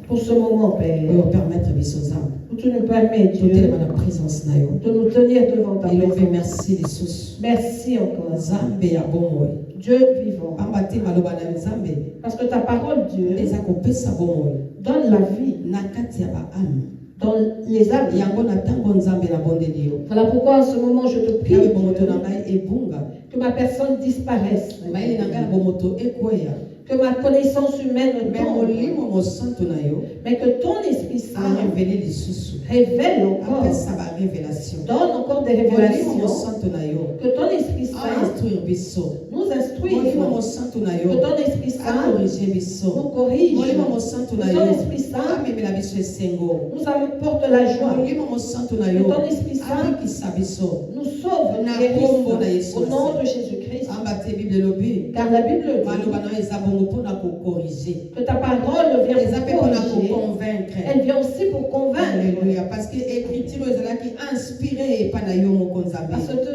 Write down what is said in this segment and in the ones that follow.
pour ce moment, Père. permettre mes âmes. Où tu nous permets, Dieu, Dieu, ma présence na yo. de nous tenir devant ta Et présence. merci les sous. Merci encore. Nzambe ya bomoi. Dieu vivant. Ambate maloba na Nzambe. Parce que ta parole, Dieu, Eza kopesa bomoi. donne la vie Na kati ya ba âme. dans les âmes. Yango na tango Nzambe na bondeli yo. Voilà pourquoi en ce moment je te prie, Yawe Dieu, bomoto na ngai ebunga. que ma personne disparaisse, Maele na ngai bomoto ekweya. que ma connaissance humaine Mais tombe, molimo mosanto na yo. mais que ton Esprit A Saint révélé les sous. révèle encore, Apesa ba révélation. donne encore des Molimo révélations, mosanto na yo. que ton Esprit A Saint instruire biso. nous instruise, Molimo mosanto na que yo. ton Esprit A Saint corriger nous biso. corrige, Molimo mosanto na que yo. ton Esprit Saint Amemela biso esengo. nous apporte la joie, Molimo mosanto na que yo. ton Esprit Saint Abikisa biso. nous sauve, Na nous guérisse, kombo na Yesu au nom de Christ. Jésus-Christ. Ambate Bible lobi. Car la Bible dit Maloba na eza bongo mpona kokorige. que ta parole vient Eza mpe pour mpona corriger, koconvaincre. elle vient aussi pour convaincre. Alléluia. Parce que écriture ezalaki inspiré epai na yo moko Nzambe. Parce que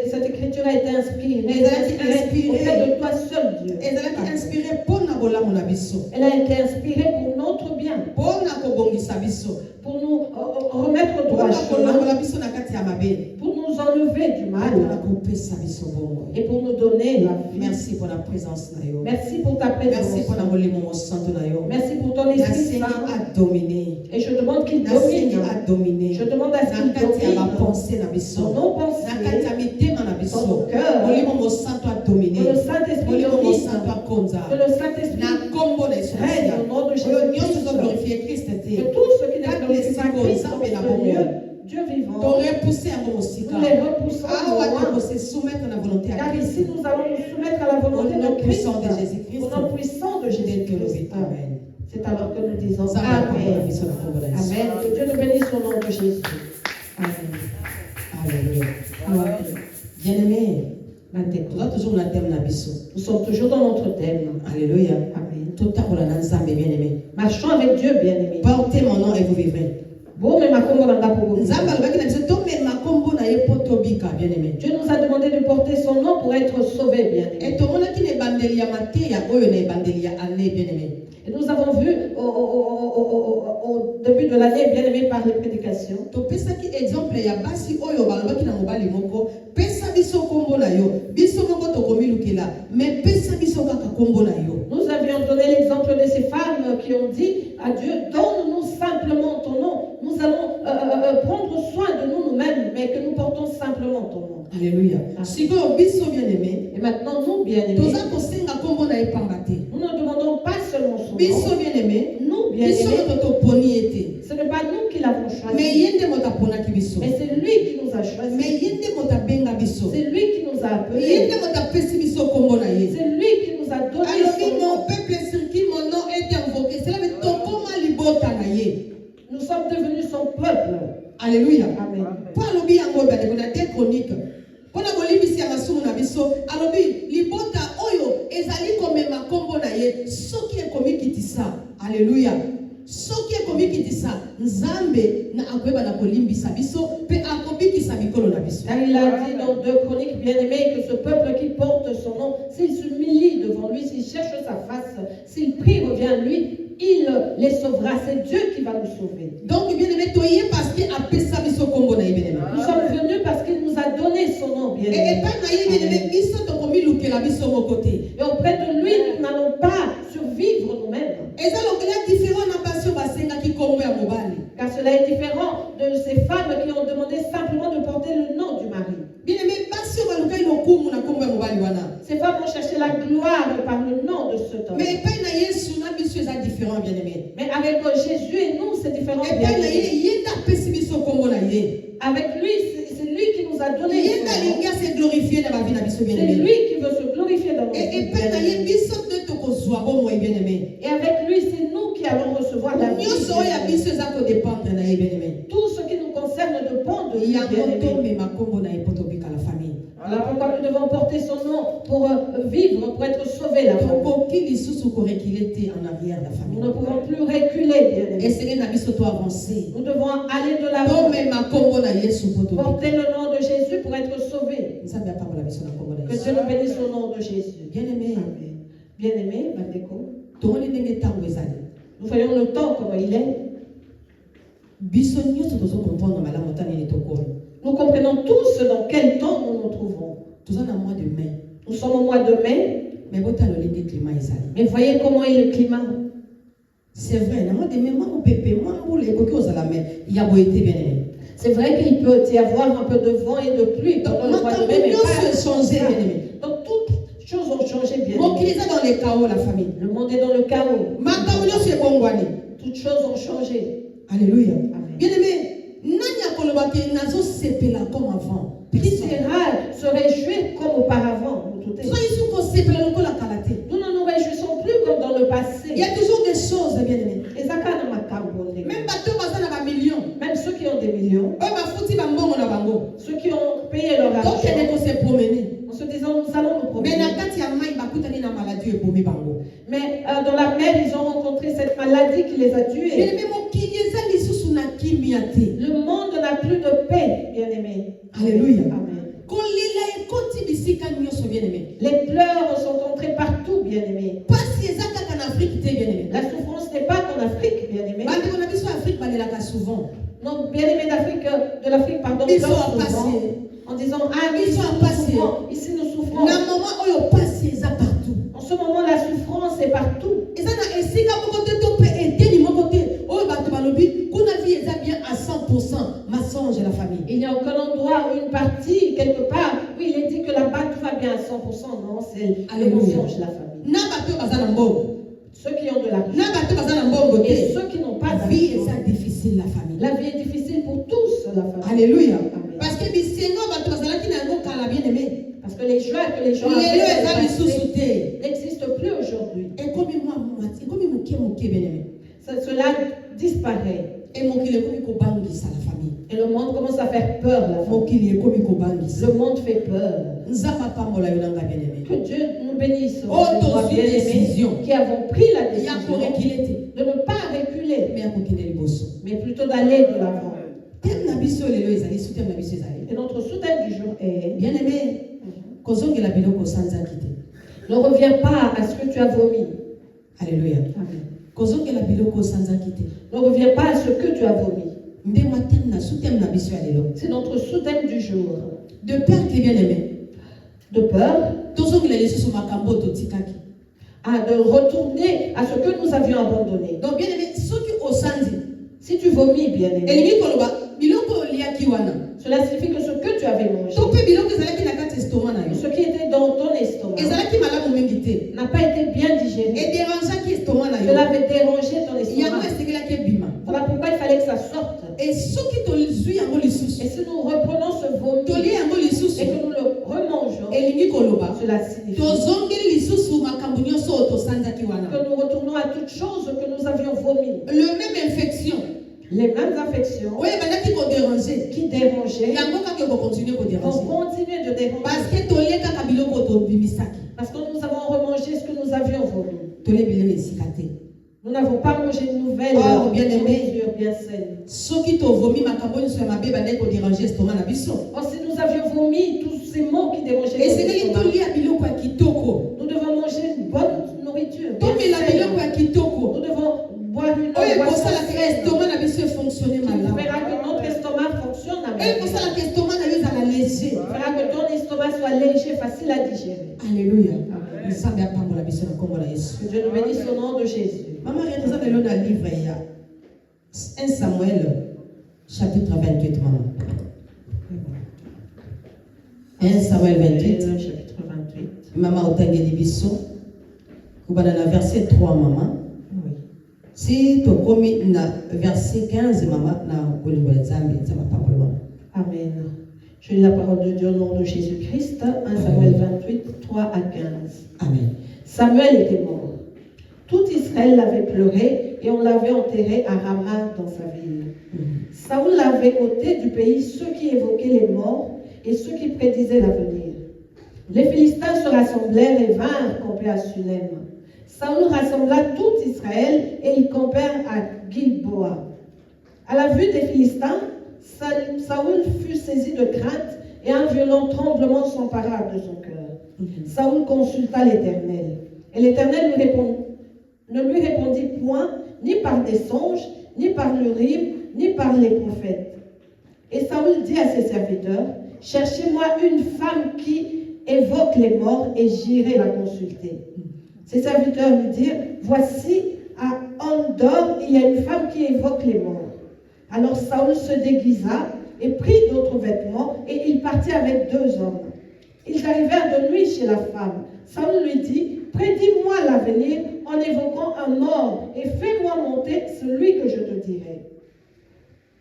cette écriture a été inspirée Inspirée. auprès de toi seul, Dieu. ezalaki inspiré mpona bolamu na biso. Elle a été inspirée pour notre bien, Mpona kobongisa biso. pour nous remettre au droit Mpona chemin, kolongola biso na kati ya mabe. pour nous enlever du Mpona mal kopesa biso bongo. et pour nous donner la vie. Merci pour la présence na yo. Merci pour ta Merci présence. pour la molimo mosanto na yo. Merci pour ton Esprit Nasengi Saint. a dominer. Et je demande qu'il Nasengi domine. a dominer. Je demande à ce Na qu'il kati ya domine bapensée na dans biso. nos Na kati ya pensées, mitema na dans biso. nos cœurs. Molimo mosanto a Que dominer. le Saint-Esprit Molimo domine. mosanto a konza. Que le Saint-Esprit Na kombo na Yesu règne Christ. au nom de Oyo nyonso Jésus-Christ. toglorifie Christ Que te. tout ce qui n'est Kati glorifié esika pas Christ Nzambe dans na ce bomoi. lieu, Dieu vivant, Torepousse yango mosika. nous les repoussons Awa de loin. tokose soumettre na volonté ya Car Christ. ici, nous allons nous soumettre à la volonté Au nom de Christ, puissant de Jésus-Christ. au nom puissant de Jésus-Christ. Amen. C'est alors que nous disons Nzambe Amen. apambola biso na kombo na Yesu. Amen. Que Dieu nous bénisse au nom de Jésus. Amen. Alléluia. Amen. Bien-aimé, Maintenant, toza toujours na thème na biso. nous sommes toujours dans notre thème. Alléluia. Amen. Totambola na Nzambe, bien-aimé. Marchons avec Dieu, bien-aimés. Portez mon nom et vous vivrez. Bon, mais ma kombo nanga pour vous. Nzambe alobaki na biso tomema kombo na ye mpo tobika, bien-aimé. Dieu nous a demandé de porter son nom pour être sauvés, bien-aimés. Et tomonaki na ebandeli ya mateya oyo na ebandeli ya année, bien-aimé. Et nous avons vu au début de l'année, bien aimé, par les prédications, Topesaki exemple ya basi oyo balobaki na mobali moko pesa biso kombo na yo biso moko tokomilukela mais pesa biso kaka kombo na yo. nous avions donné l'exemple de ces femmes qui ont dit à Dieu, donne-nous simplement ton nom. Nous allons prendre soin de nous-mêmes, mais que nous portons simplement ton nom. Alléluia. Sikoyo biso bien-aimé Et maintenant, nous, bien-aimés, toza kosenga kombo na ye pamba te. nous ne demandons pas seulement son Biso nom. bien-aimé Nous, biso bien-aimés, moto toponi ete ce n'est pas nous qui l'avons mais choisi, ye nde moto aponaki biso mais c'est lui qui nous a mais choisis. ye nde moto abenga biso C'est lui qui nous a ye appelés. nde moto apesi biso kombo na ye. C'est lui qui nous a donné alobi son nom. mon peuple sur qui mon nom est invoqué cela veut tokoma libota na ye. Nous sommes devenus son peuple. Alléluia. Amen. Po alobi yango bandeko na te chronique mpona kolimbisi ya masumu na biso alobi libota oyo ezali komema kombo na ye soki ekomikitisa. Alléluia. Soki ekomikitisa Nzambe na akoyeba na kolimbisa biso mpe akobikisa mikolo na biso. Car il a dit dans 2 Chroniques bien-aimés que ce peuple qui porte son nom, s'il s'humilie devant lui, s'il cherche sa face, s'il prie, revient à lui, il les sauvera. C'est Dieu qui va nous sauver. Donc bien aimé toye parce que apesa biso kombo na ye bien aimé. Nous sommes venus parce qu'il nous a donné son nom Et bien-aimé. pas na ye bien aimé biso tokomilukela biso moko te. Et auprès de lui, nous n'allons pas survivre nous-mêmes. Eza lokela différent na passion basengaki kombo ya mobali. Car cela est différent de ces femmes qui ont demandé simplement de porter le nom du mari. Bien aimé basio balukai lokumu na kombo ya mobali wana. Ces femmes ont cherché la gloire par le nom de cet homme. Mais pas na Yesu na biso eza différent bien aimé. Mais avec Jésus et nous, c'est différent. Et pas na ye yenda pesi biso kombo na ye. Avec lui, c'est lui qui nous a donné. Yenda linga se glorifier na ba vie na biso bien C'est aimé. lui qui veut se glorifier dans nos Et vies. pas na ye biso te tokozwa bomoi bien aimé. Et avec lui, c'est nous qui allons recevoir la vie. Nyonso oyo biso eza ko dépendre na ye bien aimé. Tout ce qui nous concerne dépend de lui. Yango bien-aimé. tombe makombo na ye poto bika la famille. Voilà pourquoi nous devons porter son nom pour vivre, pour être sauvés là-bas. Tokoki lisusu korekile te en arrière la Nous famille. ne pouvons plus reculer, bien-aimés. Esenge na biso to avancer. Nous devons aller de l'avant. Tome makombo na Yesu poto bika. Porter le nom de Jésus pour être sauvés. Nzambe apambola biso na kombo na Que Yesu. Dieu nous bénisse au nom de Jésus. Bien aimé, Amen. Bien-aimé, Bandeko, tomoni ndenge ntango ezali. Nous voyons le temps, comment il est. Biso nyonso tozo comprendre malamu tani ni tokolo. Nous comprenons tous dans quel temps nous nous trouvons. Tozo na mois de mai. Nous sommes au mois de mai. Mais bota le linde climat ezali. Mais voyez comment est le climat. C'est vrai, na mois de mai, moi mon pépé, moi pour les boki aux alamais, il y a beau été bien aimé. C'est vrai qu'il peut y avoir un peu de vent et de pluie pendant le mois de mai, mais pas changé, bien aimé. Donc toutes choses ont changé bien. Mon qui dans les chaos, la famille. Le monde est dans le chaos. Ma communion c'est bon guani. Toutes choses ont changé. Alléluia. Amen. Bien aimé, nanya kolobaki nazo sepela comme avant. Qui se réjouir comme auparavant. Nous ne nous réjouissons plus comme dans le passé. Il y a toujours des choses, bien aimé. Même ceux qui ont des millions, ceux qui ont payé leur argent, en se disant nous allons nous promener. Mais dans la mer, ils ont rencontré cette maladie qui les a tués. Le monde n'a plus de paix, bien aimé. Alléluia. Amen. Les pleurs sont entrés partout, bien aimé. La souffrance n'est pas qu'en Afrique, bien aimé. Non, bien aimé de l'Afrique, pardon, ils sont souvent, en disant ici nous souffrons. En ce moment, la souffrance est partout. Il n'y a aucun endroit ou une partie, quelque part, où il est dit que là-bas tout va bien à 100%. Non, c'est le mensonge de la famille. Ceux qui ont de l'argent et ceux qui n'ont pas d'argent. La vie est difficile, la famille. La vie est difficile pour tous, la famille. Alléluia. Amen. Parce que Parce que les joies que les gens n'existent plus aujourd'hui. Cela disparaît. Et le monde commence à faire peur. Le monde fait peur. Que Dieu nous bénisse. Qui avons pris la décision de ne pas reculer, mais plutôt d'aller de l'avant. Et notre soutien du jour est bien aimé. ne reviens pas à ce que tu as vomi. Alléluia. Amen. Ne reviens pas à ce que tu as vomi. C'est notre soutien du jour. De peur qui est bien aimé. De peur. De retourner à ce que nous avions abandonné. Donc bien aimé, si tu vomis, bien aimé, cela signifie que ce que tu avais mangé, ce qui était dans ton estomac, n'a pas été bien digéré. Cela avait dérangé ton estomac. Voilà pourquoi il fallait que ça sorte. Et si nous reprenons ce vomi et que nous le remangeons, cela signifie que nous retournons à toutes choses que nous avions vomi. Les mêmes infections qui dérangeaient vont continuer de déranger. Parce que nous avons remangé ce que nous avions vomi. Nous n'avons pas mangé une nouvelle bien aimé, bien saine. Si nous avions vomi tous ces mots qui dérangeaient notre estomac, nous devons manger une bonne nourriture. Nous devons boire une boisson saine qui fera que notre estomac fonctionne à merveille. Fera que ton estomac soit léger, facile à digérer. Alléluia. Que Dieu nous bénisse au nom de Jésus. Maman, il y a un livre, il y a 1 Samuel, chapitre 28, maman. 1 Samuel 28. Chapitre 28. Maman, au Bisso. Vous dans le verset 3, maman. Oui. Si tu as commis le verset 15, maman, ça va pas pour le moment. Amen. Je lis la parole de Dieu au nom de Jésus-Christ. 1 Samuel 28, 3 à 15. Amen. Samuel était mort. Tout Israël l'avait pleuré et on l'avait enterré à Rama dans sa ville. Saoul l'avait ôté du pays ceux qui évoquaient les morts et ceux qui prédisaient l'avenir. Les Philistins se rassemblèrent et vinrent camper à Sunem. Saoul rassembla tout Israël et ils campèrent à Gilboa. À la vue des Philistins, Saoul fut saisi de crainte et un violent tremblement s'empara de son cœur. Saoul consulta l'Éternel. Et l'Éternel ne lui répondit point, ni par des songes, ni par l'Urim, ni par les prophètes. Et Saoul dit à ses serviteurs, cherchez-moi une femme qui évoque les morts et j'irai la consulter. Ses serviteurs lui dirent, voici à Endor, il y a une femme qui évoque les morts. Alors Saoul se déguisa et prit d'autres vêtements et il partit avec 2 hommes. Ils arrivèrent de nuit chez la femme. Saoul lui dit, prédis-moi l'avenir en évoquant un mort et fais-moi monter celui que je te dirai.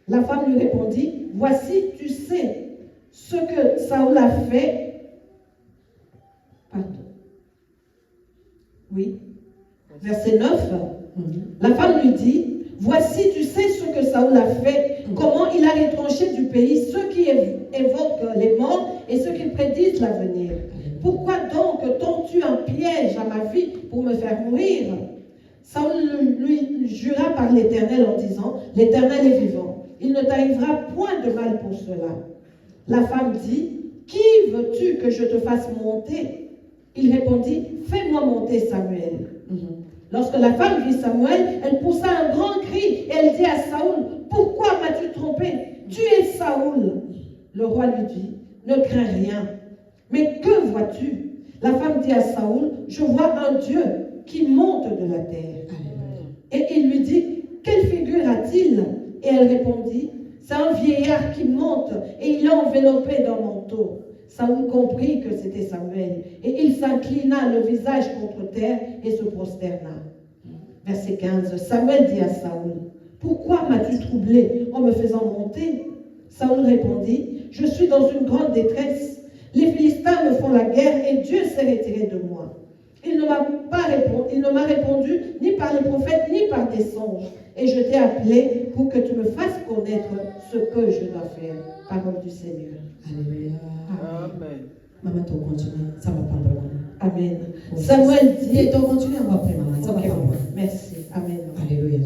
La femme lui répondit, voici, tu sais ce que Saoul a fait. Pardon. Oui. Verset 9. La femme lui dit, voici, tu sais ce que Saoul a fait, comment il a retranché du pays ceux qui évoquent les morts et ceux qui prédisent l'avenir. Pourquoi donc tends-tu un piège à ma vie pour me faire mourir? Saoul lui jura par l'Éternel en disant, l'Éternel est vivant, il ne t'arrivera point de mal pour cela. La femme dit, qui veux-tu que je te fasse monter? Il répondit, fais-moi monter Samuel. Lorsque la femme vit Samuel, elle poussa un grand cri et elle dit à Saoul, pourquoi m'as-tu trompé? Tu es Saoul. Le roi lui dit, ne crains rien. Mais que vois-tu? La femme dit à Saoul, je vois un Dieu qui monte de la terre. Et il lui dit, quelle figure a-t-il? Et elle répondit, c'est un vieillard qui monte et il est enveloppé d'un manteau. Saoul comprit que c'était Samuel et il s'inclina le visage contre terre et se prosterna. Verset 15, Samuel dit à Saoul, pourquoi m'as-tu troublé en me faisant monter? Saoul répondit, je suis dans une grande détresse. Les Philistins me font la guerre et Dieu s'est retiré de moi. Il ne m'a répondu ni par les prophètes ni par des songes. Et je t'ai appelé pour que tu me fasses connaître ce que je dois faire. Parole du Seigneur. Alléluia. Amen. Maman, tu continues. Ça va pas vraiment. Amen. Samuel dit. Et tu continues à après, maman. Ça va Ok, pas vraiment. merci. Amen. Alléluia.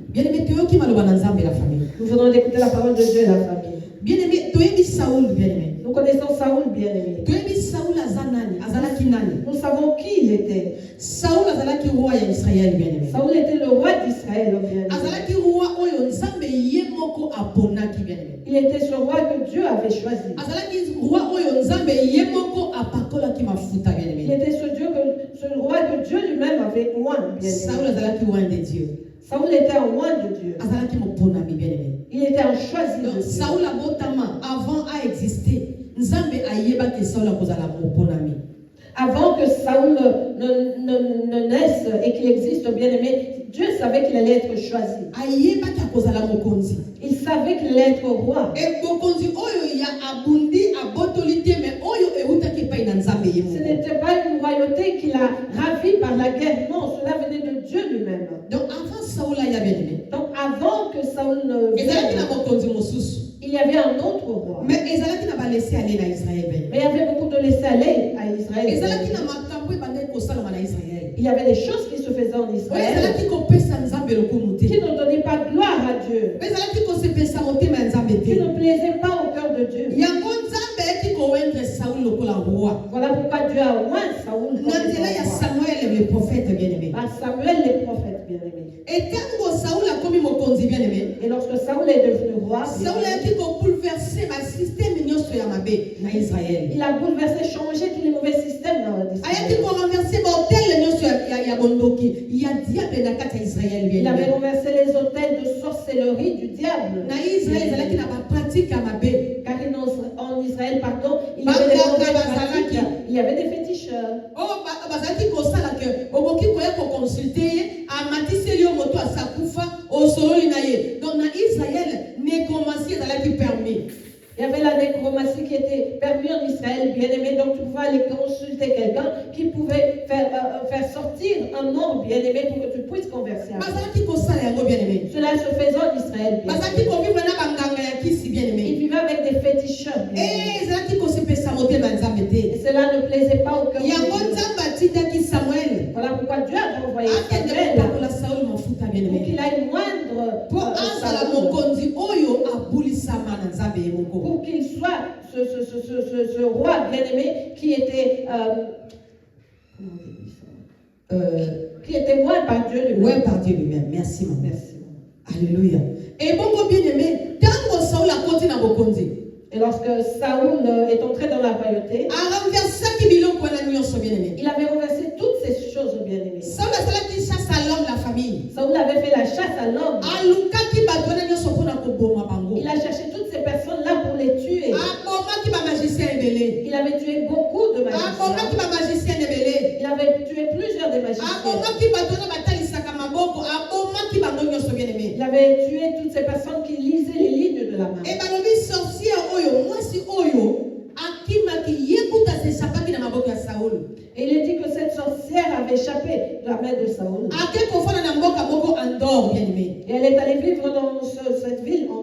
Bien-aimé, tu es qui m'a le bananzambe la famille. Nous venons d'écouter la parole de Dieu et la famille. Bien-aimé, tu es Saoul, bien-aimé. Nous connaissons Saoul, bien-aimé. Tu es Saoul Azanani, Azalaki Nani. Nous savons qui il était. Saoul Azalaki roi d'Israël, bien-aimé. Saoul était le roi d'Israël, bien-aimé. Azalaki roi oyo nzambe yemoko aponaki, bien-aimé. Il était ce roi que Dieu avait choisi. Azalaki roi oyo nzambe yemoko apakolaki mafuta, Il bien-aimé. était ce roi que Dieu lui-même avait oint, bien-aimé. Saoul Azalaki roi de Dieu. Saoul était un roi de Dieu. Azalaki moponami, bien-aimé. Il était un choisi de Donc, Dieu. Saoul abotama avant à exister. Nzambe ayeba que Saoul akozala moponami. Avant que Saoul ne naisse et qu'il existe, bien-aimé, Dieu savait qu'il allait être choisi. Ayeba que akozala mokonzi. Il savait qu'il allait être roi. Et mokonzi oyo ya abundi abotolite mais oyo eutaki pa ina nzambe Ce yemo. n'était pas une royauté qu'il a ravie par la guerre. Non, cela venait de Dieu lui-même. Donc avant Saoul ya bien-aimé. Donc avant que Saoul ne Ezalaki na vienne, mokonzi mosusu. il y avait un autre roi. Mais ezalaki na ba laisser aller na Israël. Mais il y avait beaucoup de laisser-aller à Israël. Ezalaki na makambo ebandaki kosalama na Israël. Il y avait des choses qui se faisaient en Oyo Israël ezalaki kopesa nzambe lokumu te. qui ne donnaient pas gloire à Dieu, Ezalaki kosepesa motema ya nzambe qui te. ne plaisaient pas au cœur de Dieu. Yango nzambe eki kowendre Saoul lokola roi. Voilà pourquoi Dieu a oint Saoul comme Na nzela ya roi. Samuel le prophète bien-aimé. Par Samuel, les prophètes bien-aimés. Et tango Saoul akomi mokonzi bien-aimé. Et lorsque Saoul est devenu roi, Saoul ayaki kobouleverse basystème nyonso ya mabe na Israël. il a bouleversé, changé tous les mauvais systèmes dans Ayaki d'Israël. korenverse bahotel nyonso ya bondoki ya diable na kati ya Israël Il avait bien-aimé. renversé les hôtels de sorcellerie du diable. Na Israël ezalaki na bapratique ya mabe. Car en Israël, pardon, il y avait des mauvaises pratiques. Il y avait des féticheurs. Oyo bazalaki kosala ke okoki koya koconsulte ye amatiseli yo moto asakufa osololi na ye. Donc na Israël nécromancie ezalaki permis. Il y avait la nécromancie qui était permise en Israël, bien aimé. Donc tu pouvais aller consulter quelqu'un qui pouvait faire sortir un mort bien aimé pour que tu puisses converser avec. Bazalaki kosala yango bien-aimé. Cela se faisait en Israël, bien Bazalaki aimé. kovivre na banganga ya kisi Il bien-aimé. vivait avec des féticheurs, bien aimé. Ezalaki kosepesa motema nzambe te. Et cela ne plaisait pas au cœur de Yango Dieu. nzambe atindaki Samuel Voilà pourquoi Dieu a envoyé akende Samuel kopakola Saul mafuta pour bien-aimé. qu'il aille moindre Po azala Saoul, mokonzi oyo abulisama na nzambe ye moko. pour qu'il soit ce roi bien-aimé qui était qui était oint par Dieu lui-même. Ouais, par Dieu lui-même. Merci, maman. Merci. Alléluia. Et bon, bien aimé, tant que Saoul a continué à bokonzi. Et lorsque Saoul est entré dans la royauté, il avait renversé toutes ces choses, bien-aimés. Saoul a fait la chasse à l'homme, la famille. Saoul avait fait la chasse à l'homme. Il a cherché toutes ces personnes-là pour les tuer. Il avait tué beaucoup de magiciens. Il avait tué plusieurs des magiciens. Il avait tué toutes ces personnes qui lisaient les lignes de la main. Et il dit que cette sorcière avait échappé de la main de Saoul. Et elle est allée vivre dans cette ville en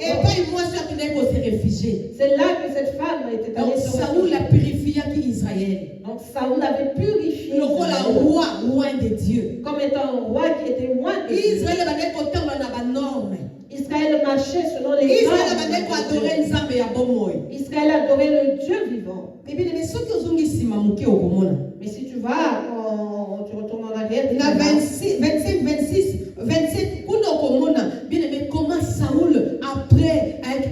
C'est là que cette femme était allée se Saoul a purifié Israël. Donc Saoul avait purifié le roi loin de Dieu. Comme étant un roi qui était loin de Dieu. Israël marchait selon les normes. Israël adorait le Dieu vivant. Mais si tu vas, tu retournes en arrière. 27, bien aimé, comment Saoul après a été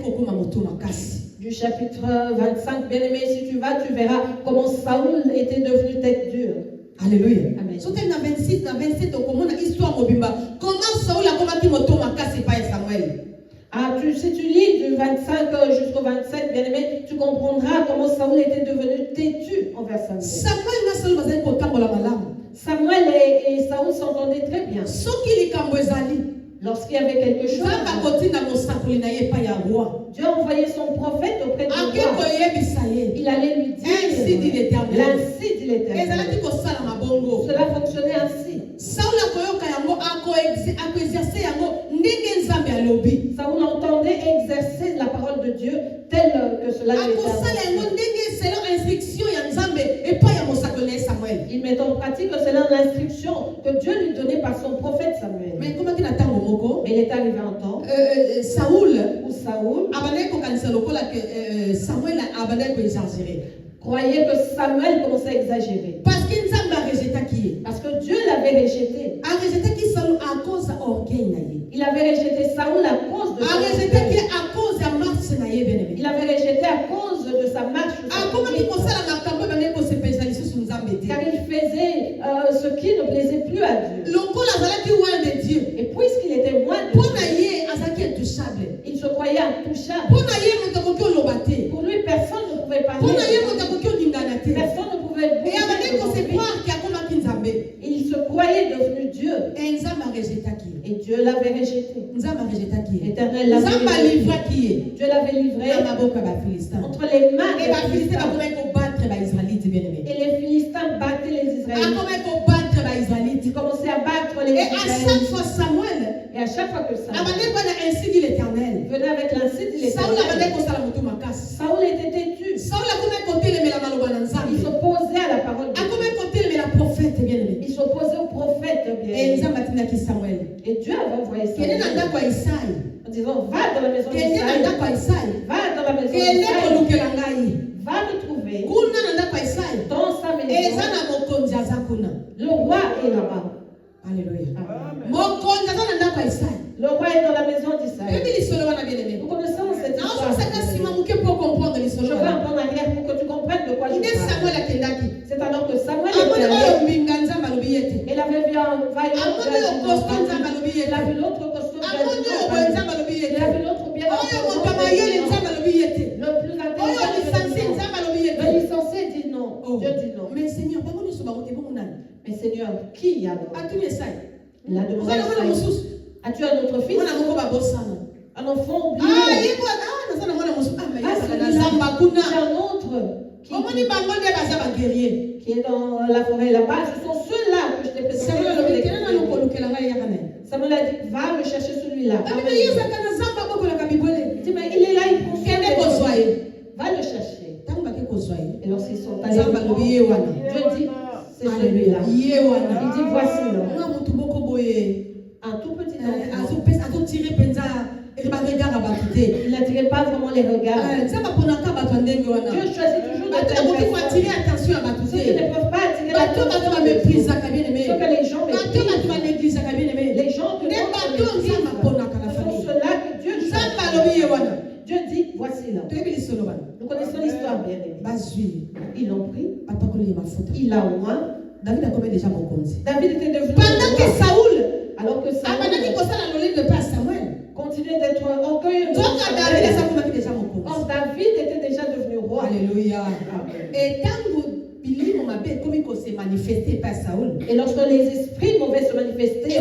du chapitre 25, bien aimé, si tu vas, tu verras comment Saoul était devenu tête dure. Alléluia. Amen. Comment Saoul a commencé à Samuel? Si tu lis du 25 jusqu'au 27, bien aimé, tu comprendras comment Saoul était devenu têtu envers Samuel. Samuel et Saoul s'entendaient très bien. Lorsqu'il y avait quelque chose, Dieu a envoyé son prophète auprès du roi. Il allait lui dire, ainsi dit l'Éternel. Cela fonctionnait ainsi. Saoul entendait exercer la parole de Dieu telle que cela lui était. Il met en pratique selon l'instruction que Dieu lui donnait par son prophète Samuel. Mais il est arrivé un temps Saoul croyait que Samuel commençait à exagérer. Parce que Dieu l'avait rejeté. Il avait rejeté Saoul à cause de son orgueil. Il avait rejeté à cause de sa marche. Car il faisait ce qui ne plaisait plus à Dieu. Et puisqu'il était loin de Dieu, il se croyait intouchable. Pour lui, personne ne pouvait parler. Personne ne pouvait bouger. Il se croyait devenu Dieu. Et Dieu l'avait rejeté. L'Éternel l'avait livré. Dieu l'avait livré entre les mains des Philistins. Et les Philistins battaient les Israélites. Ils commençaient à battre les Israélites. Et à chaque fois que Samuel venait avec l'ainsi dit l'Éternel, Saoul était têtu. Il s'opposait à la parole de Dieu. Il s'opposait au prophète. Et Dieu avait envoyé Samuel en disant, va dans la maison d'Isaïe. Va dans la maison d'Isaïe. Va me trouver dans sa maison. Le roi est là-bas. Alléluia. Le roi est dans la maison d'Isaïe. Nous connaissons cette histoire. Je vais un peu en arrière pour que tu comprennes de quoi je parle. C'est alors que Samuel est allé. Il avait vu un vaillant judge. Il a vu l'autre costaud judge. Il a vu l'autre bien. Le plus intelligent. Le licencié dit non. Dieu dit non. Mais Seigneur, mais Seigneur, qui alors? Il a demandé à Isaïe, as-tu un autre fils? Un enfant oublié? C'est un autre qui est dans la forêt là-bas. Ce sont ceux-là que je t'ai présenté. Samuel a dit, va me chercher celui-là. Il dit, mais il est là, il prend soin. Va le chercher. Et lorsqu'ils sont allés, Dieu dit, c'est celui-là. Il dit, voici l'homme. Un tout petit enfant. Il n'attirait pas vraiment les regards. Dieu choisit toujours de attention. Ceux qui ne peuvent pas attirer l'attention, ceux que les gens méprisent. sont ceux-là que Dieu choisit. Dieu dit, voici là. Nous connaissons l'histoire, bien aimé. Ils l'ont pris, il l'a oint. David a commis déjà mon compte. David était devenu Pendant que Saoul, alors que Saoul Samuel continuait d'être orgueilleux. Or David était déjà devenu roi. Alléluia. Et tant que se manifesté par Saoul. Et lorsque les esprits mauvais se manifestaient, et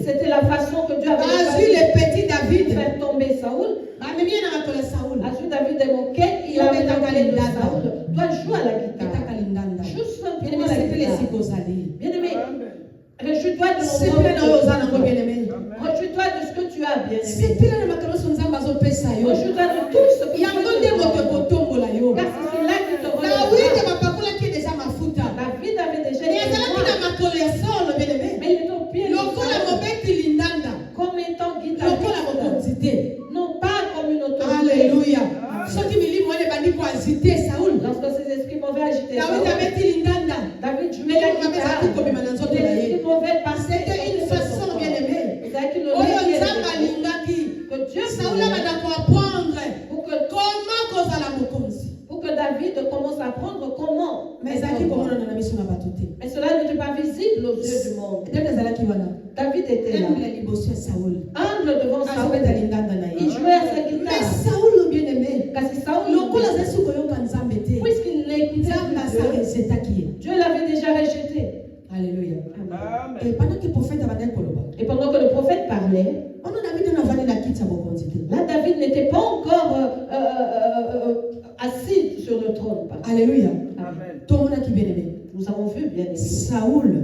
c'était la façon que Dieu avait le petit David de faire tomber Saoul. Azur David est moqué, il a mis dans Saoul. Toi, joue à la guitare. Joue simplement à la guitare. Bien aimé, réjouis-toi de réjouis-toi de ce que tu as, bien aimé. Réjouis-toi de tout ce que tu as. Car c'est cela qui te relèvera. David avait déjà mais il est au pied de Saoul, comme étant guitariste, non pas comme une autorité. Alléluia. Lorsque ces esprits mauvais agitaient David jouait la guitare. Les esprits mauvais passaient. C'était une façon, bien aimée. C'est une que Dieu pour que David commence à apprendre comment. Mais cela n'était pas visible aux yeux du monde. David était là, humble devant Saoul. Il jouait à sa guitare. Mais Saoul, bien aimé, Car c'est Saoul, puisqu'il n'écoutait plus Dieu l'avait déjà rejeté. Alléluia. Amen. Et pendant que le prophète Et pendant que le prophète parlait, là David n'était pas encore assis sur le trône. Alléluia. Amen. Nous avons vu, bien aimé, Saoul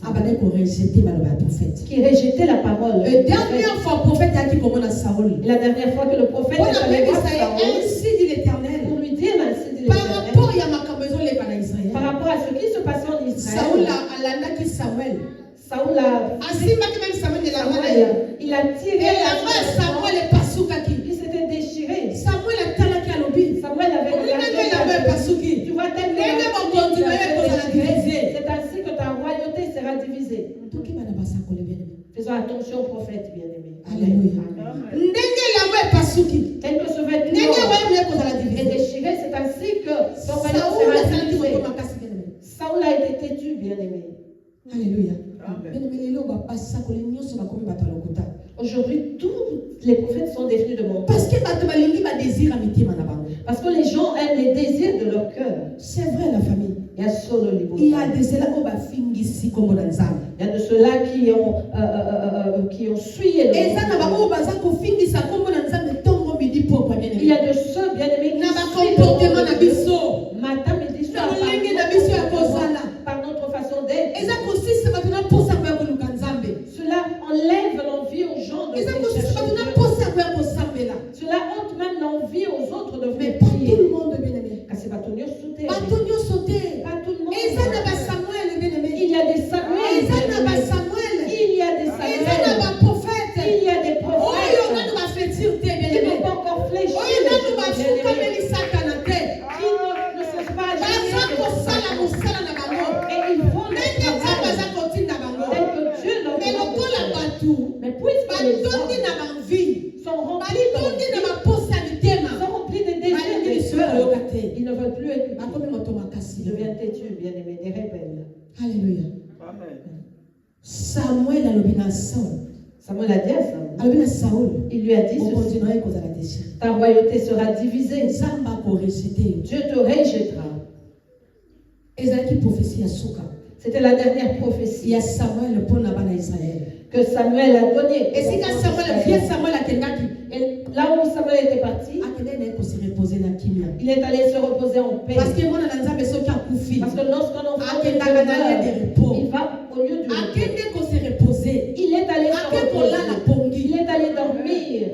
a rejeté le prophète. qui rejetait la parole. La dernière fois, le prophète a dit comment à Saoul. La dernière fois que le prophète est allé voir Saoul, ainsi dit l'Éternel. pour lui dire ainsi dit Par l'Éternel, rapport à ma maison, les Israël. par rapport à ce qui se passait en Israël, Saoul a Samuel. Saoul a il a tiré il s'était déchiré. Samuel a talaki à l'obé. Samuel avait regardé. Tu vois tellement c'est ainsi que ta royauté sera divisée. Faisons attention au prophète, bien-aimé. Alléluia. Tel que ce vêtement est déchiré, c'est ainsi que son royaume sera divisé. Saoul a été têtu, bien-aimé. Alléluia. Aujourd'hui, tous les prophètes sont devenus de mon temps. Parce que les gens aiment les désirs de leur cœur. c'est vrai, la famille. Il y a solo Il y a de ceux-là il y a de ceux-là qui ont suyé le monde. Il y a de ceux, bien aimés, qui suivent matin, midi, soir, par notre façon d'être. Cela enlève l'envie aux gens de chercher Dieu. Cela ôte même l'envie aux autres de venir prier. Car c'est pas tout le monde sauter. Pas tout le monde. Il y a des Samuel. Il y a des Samuel. Il y a des prophètes. Qui n'ont pas encore fléchi. Qui ne savent pas agir. Et ils font le travail tel que Dieu leur demande. Mais puisque les hommes sont remplis de désirs, ils ne veulent plus écouter. Ils deviennent têtus, bien-aimés, des rebelles. Alléluia. Amen. Samuel a le Saul. Samuel a dit à Saul, il lui a dit ceci, ta royauté sera divisée. Dieu te rejettera. C'était la dernière prophétie que Samuel a donnée. Et là où Samuel était parti, il est allé se reposer en paix. Parce que lorsqu'on enfant il va au lieu du repos. Il est allé se reposer. Il est allé dormir.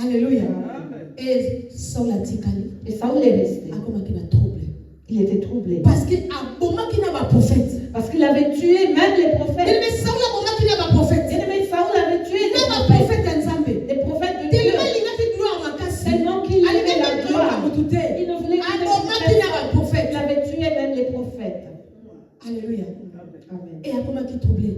Alléluia. Amen. Et Saul est resté. Il était troublé. Parce qu'il avait tué même les prophètes. Saoul avait tué les prophètes de Dieu. Tellement qu'il aimait la gloire. Il ne voulait que il avait tué même les prophètes. Alléluia. Amen. Et il était troublé.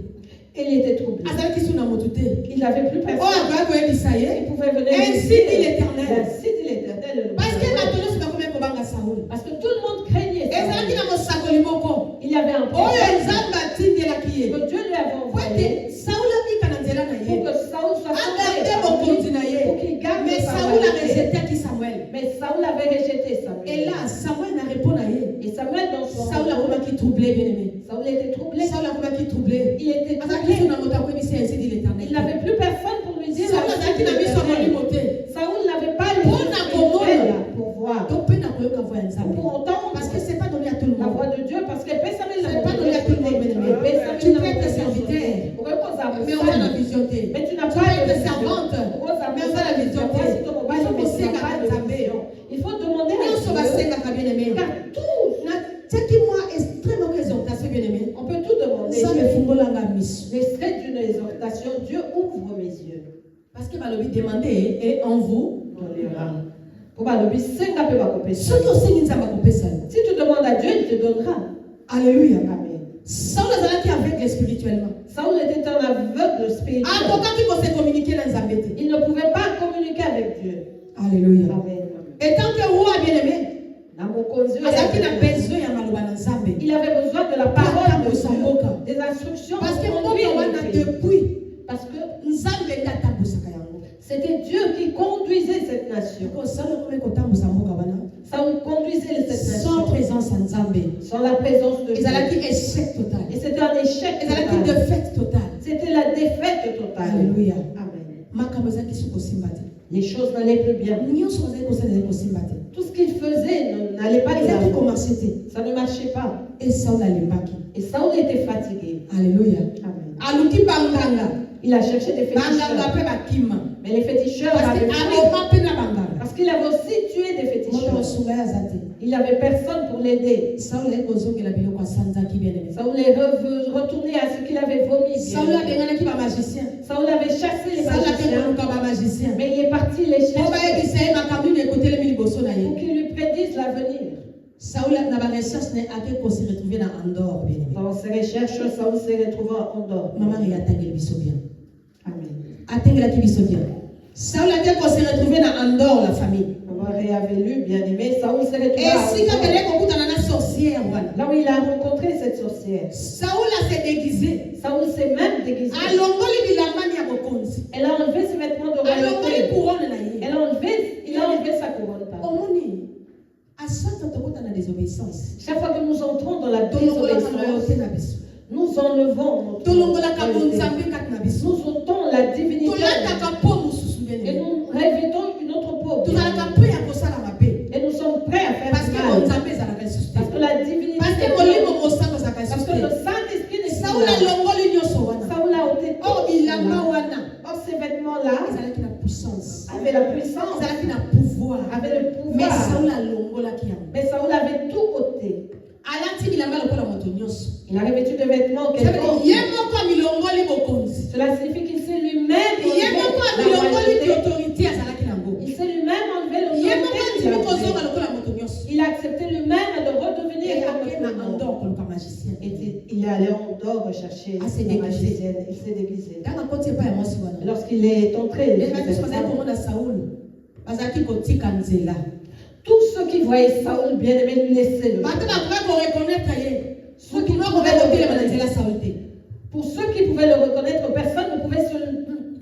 Il était troublé. azalaki suna moto te Il n'avait plus oyo personne. akoya koyebisa Il ye pouvait venir. ainsi lui dit dire, l'Éternel. Ainsi dit l'Éternel. le parce que Père. bato nyonso bakomi kobanga Sauli Parce que tout le monde craignait ezalaki Saül. na mosakoli moko Il y avait un oyo prophète nzambe atindelaki ye que Dieu lui avait po envoyé ete Sauli abika na nzela na pour ye que Saül soit agarde sauvé. bokonzi na Pour ye qu'il garde mais sa Sauli royauté. arejetaki Samuel Mais Saül avait rejeté Samuel. et là Samuel na répond na ye Et Samuel dans son Saul akomaki troublé bien aimé Saül était troublé. Saul akomaki troublé Il était azalaki troublé. suna moto akoyebisa ainsi dit l'Éternel Il n'avait plus personne pour lui dire. Saul azalaki na miso ya molimo te Saül n'avait pas les Pour na komona. pour voir. donc mpe na koyoka voix ya nzambe Pour entendre parce que c'est pas donné à tout le la voix monde de Dieu, parce que Samuel C'est pas donné à tout le monde, bien-aimé. Tu peux être serviteur. mais on a la vision te Mais tu n'as tu pas peux de être servante mais on a la vision te il faut kosenga nzambe Il faut demander à nyonso Dieu. basengaka bien aimé Car tout, natiaki mwa extrêmement exhortation bien aimé on peut tout demander. nzambe efungolanga miso L'extrait d'une exhortation, Dieu ouvre mes yeux. parce que balobi demandez et en vous Tolera. Pour balobi, senga pe bakopesa. soki osengi nzambe akopesa yo Si tu demandes à Dieu, il te donnera. alléluia Amen. Saul azalaki aveugle spirituellement Saül était un aveugle spirituel. akokaki kose communiquer na nzambe te Il ne pouvait pas communiquer avec Dieu. alléluia Amen. et tant que roi bien aimé Na mokonzi azalaki na besoin ya maloba na nzambe il avait besoin de la parole de Bosamboka. Dieu, des instructions parce que pour mboka conduire le wana pays. depuis Parce que nzambe nde atambusaka yango c'était Dieu qui conduisait cette nation. ko Saul akomi kotambusa mboka wana Saül conduisait cette sans nation présence ya nzambe sans la présence de Dieu. ezalaki échec total Et c'était un échec ezalaki total. défaite totale C'était la défaite totale. alléluia Amen. makambo ezalaki so kosimba te Les choses n'allaient plus bien. nyonso bazali kosala ezali kosimba te Tout ce qu'il faisait n'allait pas de ezalaki l'avant. komarche te Ça ne marchait pas. et Saul alembaki Et Saül était fatigué. alléluia Amen. aluki banganga Il a cherché des banganga féticheurs. mpe bakima Mais les féticheurs parce avaient que fui. aloma mpe na banganga Parce qu'il avait aussi tué des moto féticheurs. mosunga ye aza te Il n'avait personne pour l'aider. Saul aye kozongela biloko asanzaki bien aimé Saül est retourné à ce qu'il avait vomi. Saul abenganaki bamagicien Saül avait chassé les Saul ake magiciens. koluka bamagicien Mais il est parti les po chercher bayebisa ye makambo nini ekotelemi liboso na pour ye qu'ils lui prédisent l'avenir. Saul na barecherche na ye ake kose retrouve na andor bien aimé Dans ses recherches, Saül s'est retrouvé en dehors. mama re atangeli biso bien Amen. atengelaki biso bien Saul ake kose retrouve na andor la famille Maman avait lu, bien aimé, Saül s'est retrouvé à esika Endor. kende kokutana na sorcière wana Là où il a rencontré cette sorcière. Saul s'est déguisé Saül s'est même déguisé. alongoli bilambani ya bokonzi Elle a enlevé ses vêtements de alongoli royauté. couronne na ye Il a enlevé sa couronne. pardon. omoni asaka tokota na désobéissance Chaque fois que nous entrons dans la tolongolaka désobéissance, loyauté na biso nous enlevons notre tolongolaka royauté. bonzambe kati na biso Nous ôtons la divinité tolataka po mosusu et bien nous revêtons une autre peau. tozalaka mpe ya kosala mabe Et nous sommes prêts à faire parce du que mal. bonzambe ezalaka lisusu Parce que te la divinité. parce que molimo mosango ezalaka Parce lisusu que le te Saint-Esprit n'est Saul plus là. alongoli nyonso wana Saül a ôté o bilamba tout. wana Or, ces vêtements-là ezalaki na puissance avaient la puissance, ezalaki na pouvoir avaient le mais pouvoir. Saul alongolaki yango Mais Saül avait tout ôté. alati bilamba lokola moto nyonso Il a revêtu de vêtements Ça veut dire, quelconques. ye moko amilongoli bokonzi Cela signifie qu'il s'est lui-même ye moko enlevé la amilongoli royauté. autorité azalaki nango Il s'est lui-même enlevé ye moko l'autorité. qu'il andimi avait. kozonga lokola moto nyonso Il a accepté lui-même de redevenir comme ake tout na le monde. andor koluka magicien Et il est allé en dehors rechercher Ah, c'est la déguisé. magicienne. Il s'est déguisé. ntango akoti epai ya mwasi wana Lorsqu'il est entré, il yeba biso faisait bazali ça. komona saulu bazalaki kotika nzela Tous ceux qui voyaient Saül bien-aimé lui laissaient le bato chemin. bakoki korekonetre ye Ceux qui moto pouvaient moko le kotelema na reconnaître. nzela saulu te Pour ceux qui pouvaient le reconnaître, personne ne pouvait se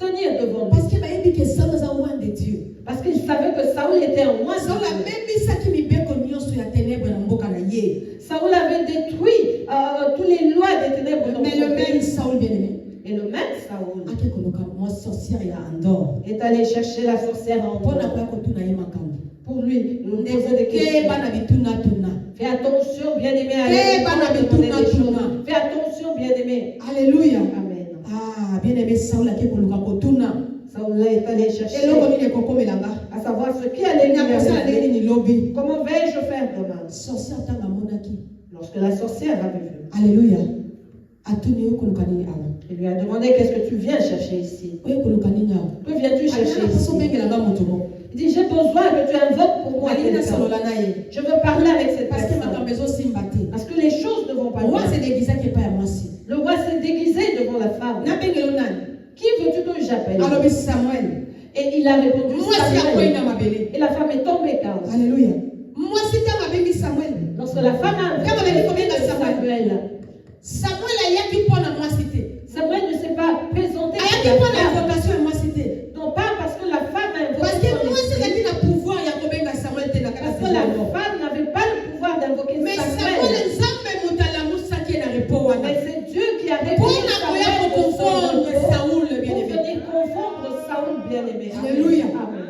tenir devant lui. parce que bayebi ke saulu aza loin de dieu Parce qu'ils savaient que Saül était en loin de saulu Dieu. abebisaki mibeko nyonso ya ténèbre na mboka na ye Saül avait détruit toutes les lois des ténèbres dans mais son le même pays. saulu bien aimé Et le même Saül ake koluka mwa sorcière ya andor est allé chercher la sorcière en mpo na dehors koya kotuna ye makambo pour lui poser des ndeke bana questions. bituna Fais attention, bien-aimé, à Eh, lui bana demander bituna des choses. tuna. Fais attention, bien-aimé. alléluia Amen. ah bien aimé saulu ake koluka kotuna Saül est allé chercher eloko nini ekokomelanga à savoir ce qui allait lui nakosala ndenge arriver. nini lobi Comment vais-je faire demain? sorcière ntango amonaki Lorsque la sorcière avait vu, alléluia atuni oyo koluka nini awa il lui a demandé qu'est-ce que tu viens chercher ici? oyo koluka nini awa Que viens-tu chercher alingana ici? poso obengelanga moto moko Il dit, j'ai besoin que tu invoques pour moi alingi quelqu'un. nasolola na ye Je veux parler avec cette parce que personne. makambo ezosimba te Parce que les choses ne vont pas roi bien. se déguisaki epai ya mwasi Le roi s'est déguisé devant la femme, nabengelo nani qui veux-tu que j'appelle? alobi Samuel. Et il a répondu Mwasi akwei na Samuel. mabele. Et la femme est tombée calme. Alléluia. Mwasi tanga bengi Samuel. Lorsque la femme a Regarde, elle dit combien de Samuel, Samuel ayaki mpona mwasi te. Samuel ne s'est pas présenté. Ayaki mpona invocation ya mwasi te. Non pas parce que la femme a invoqué Parce que son mwasi esprit, ezalaki na pouvoir ya kobenga Samuel te na kati parce ya que la Samuel. femme n'avait pas le pouvoir d'invoquer Mais Samuel Samuel. nzambe moto alamusaki ye na repo wana. Mais c'est Dieu qui a révélé Mpona koya Samuel de son kokonfondre repos Saoul pour bien-aimé. venir confondre Saoul bien-aimé. Alléluia. Amen.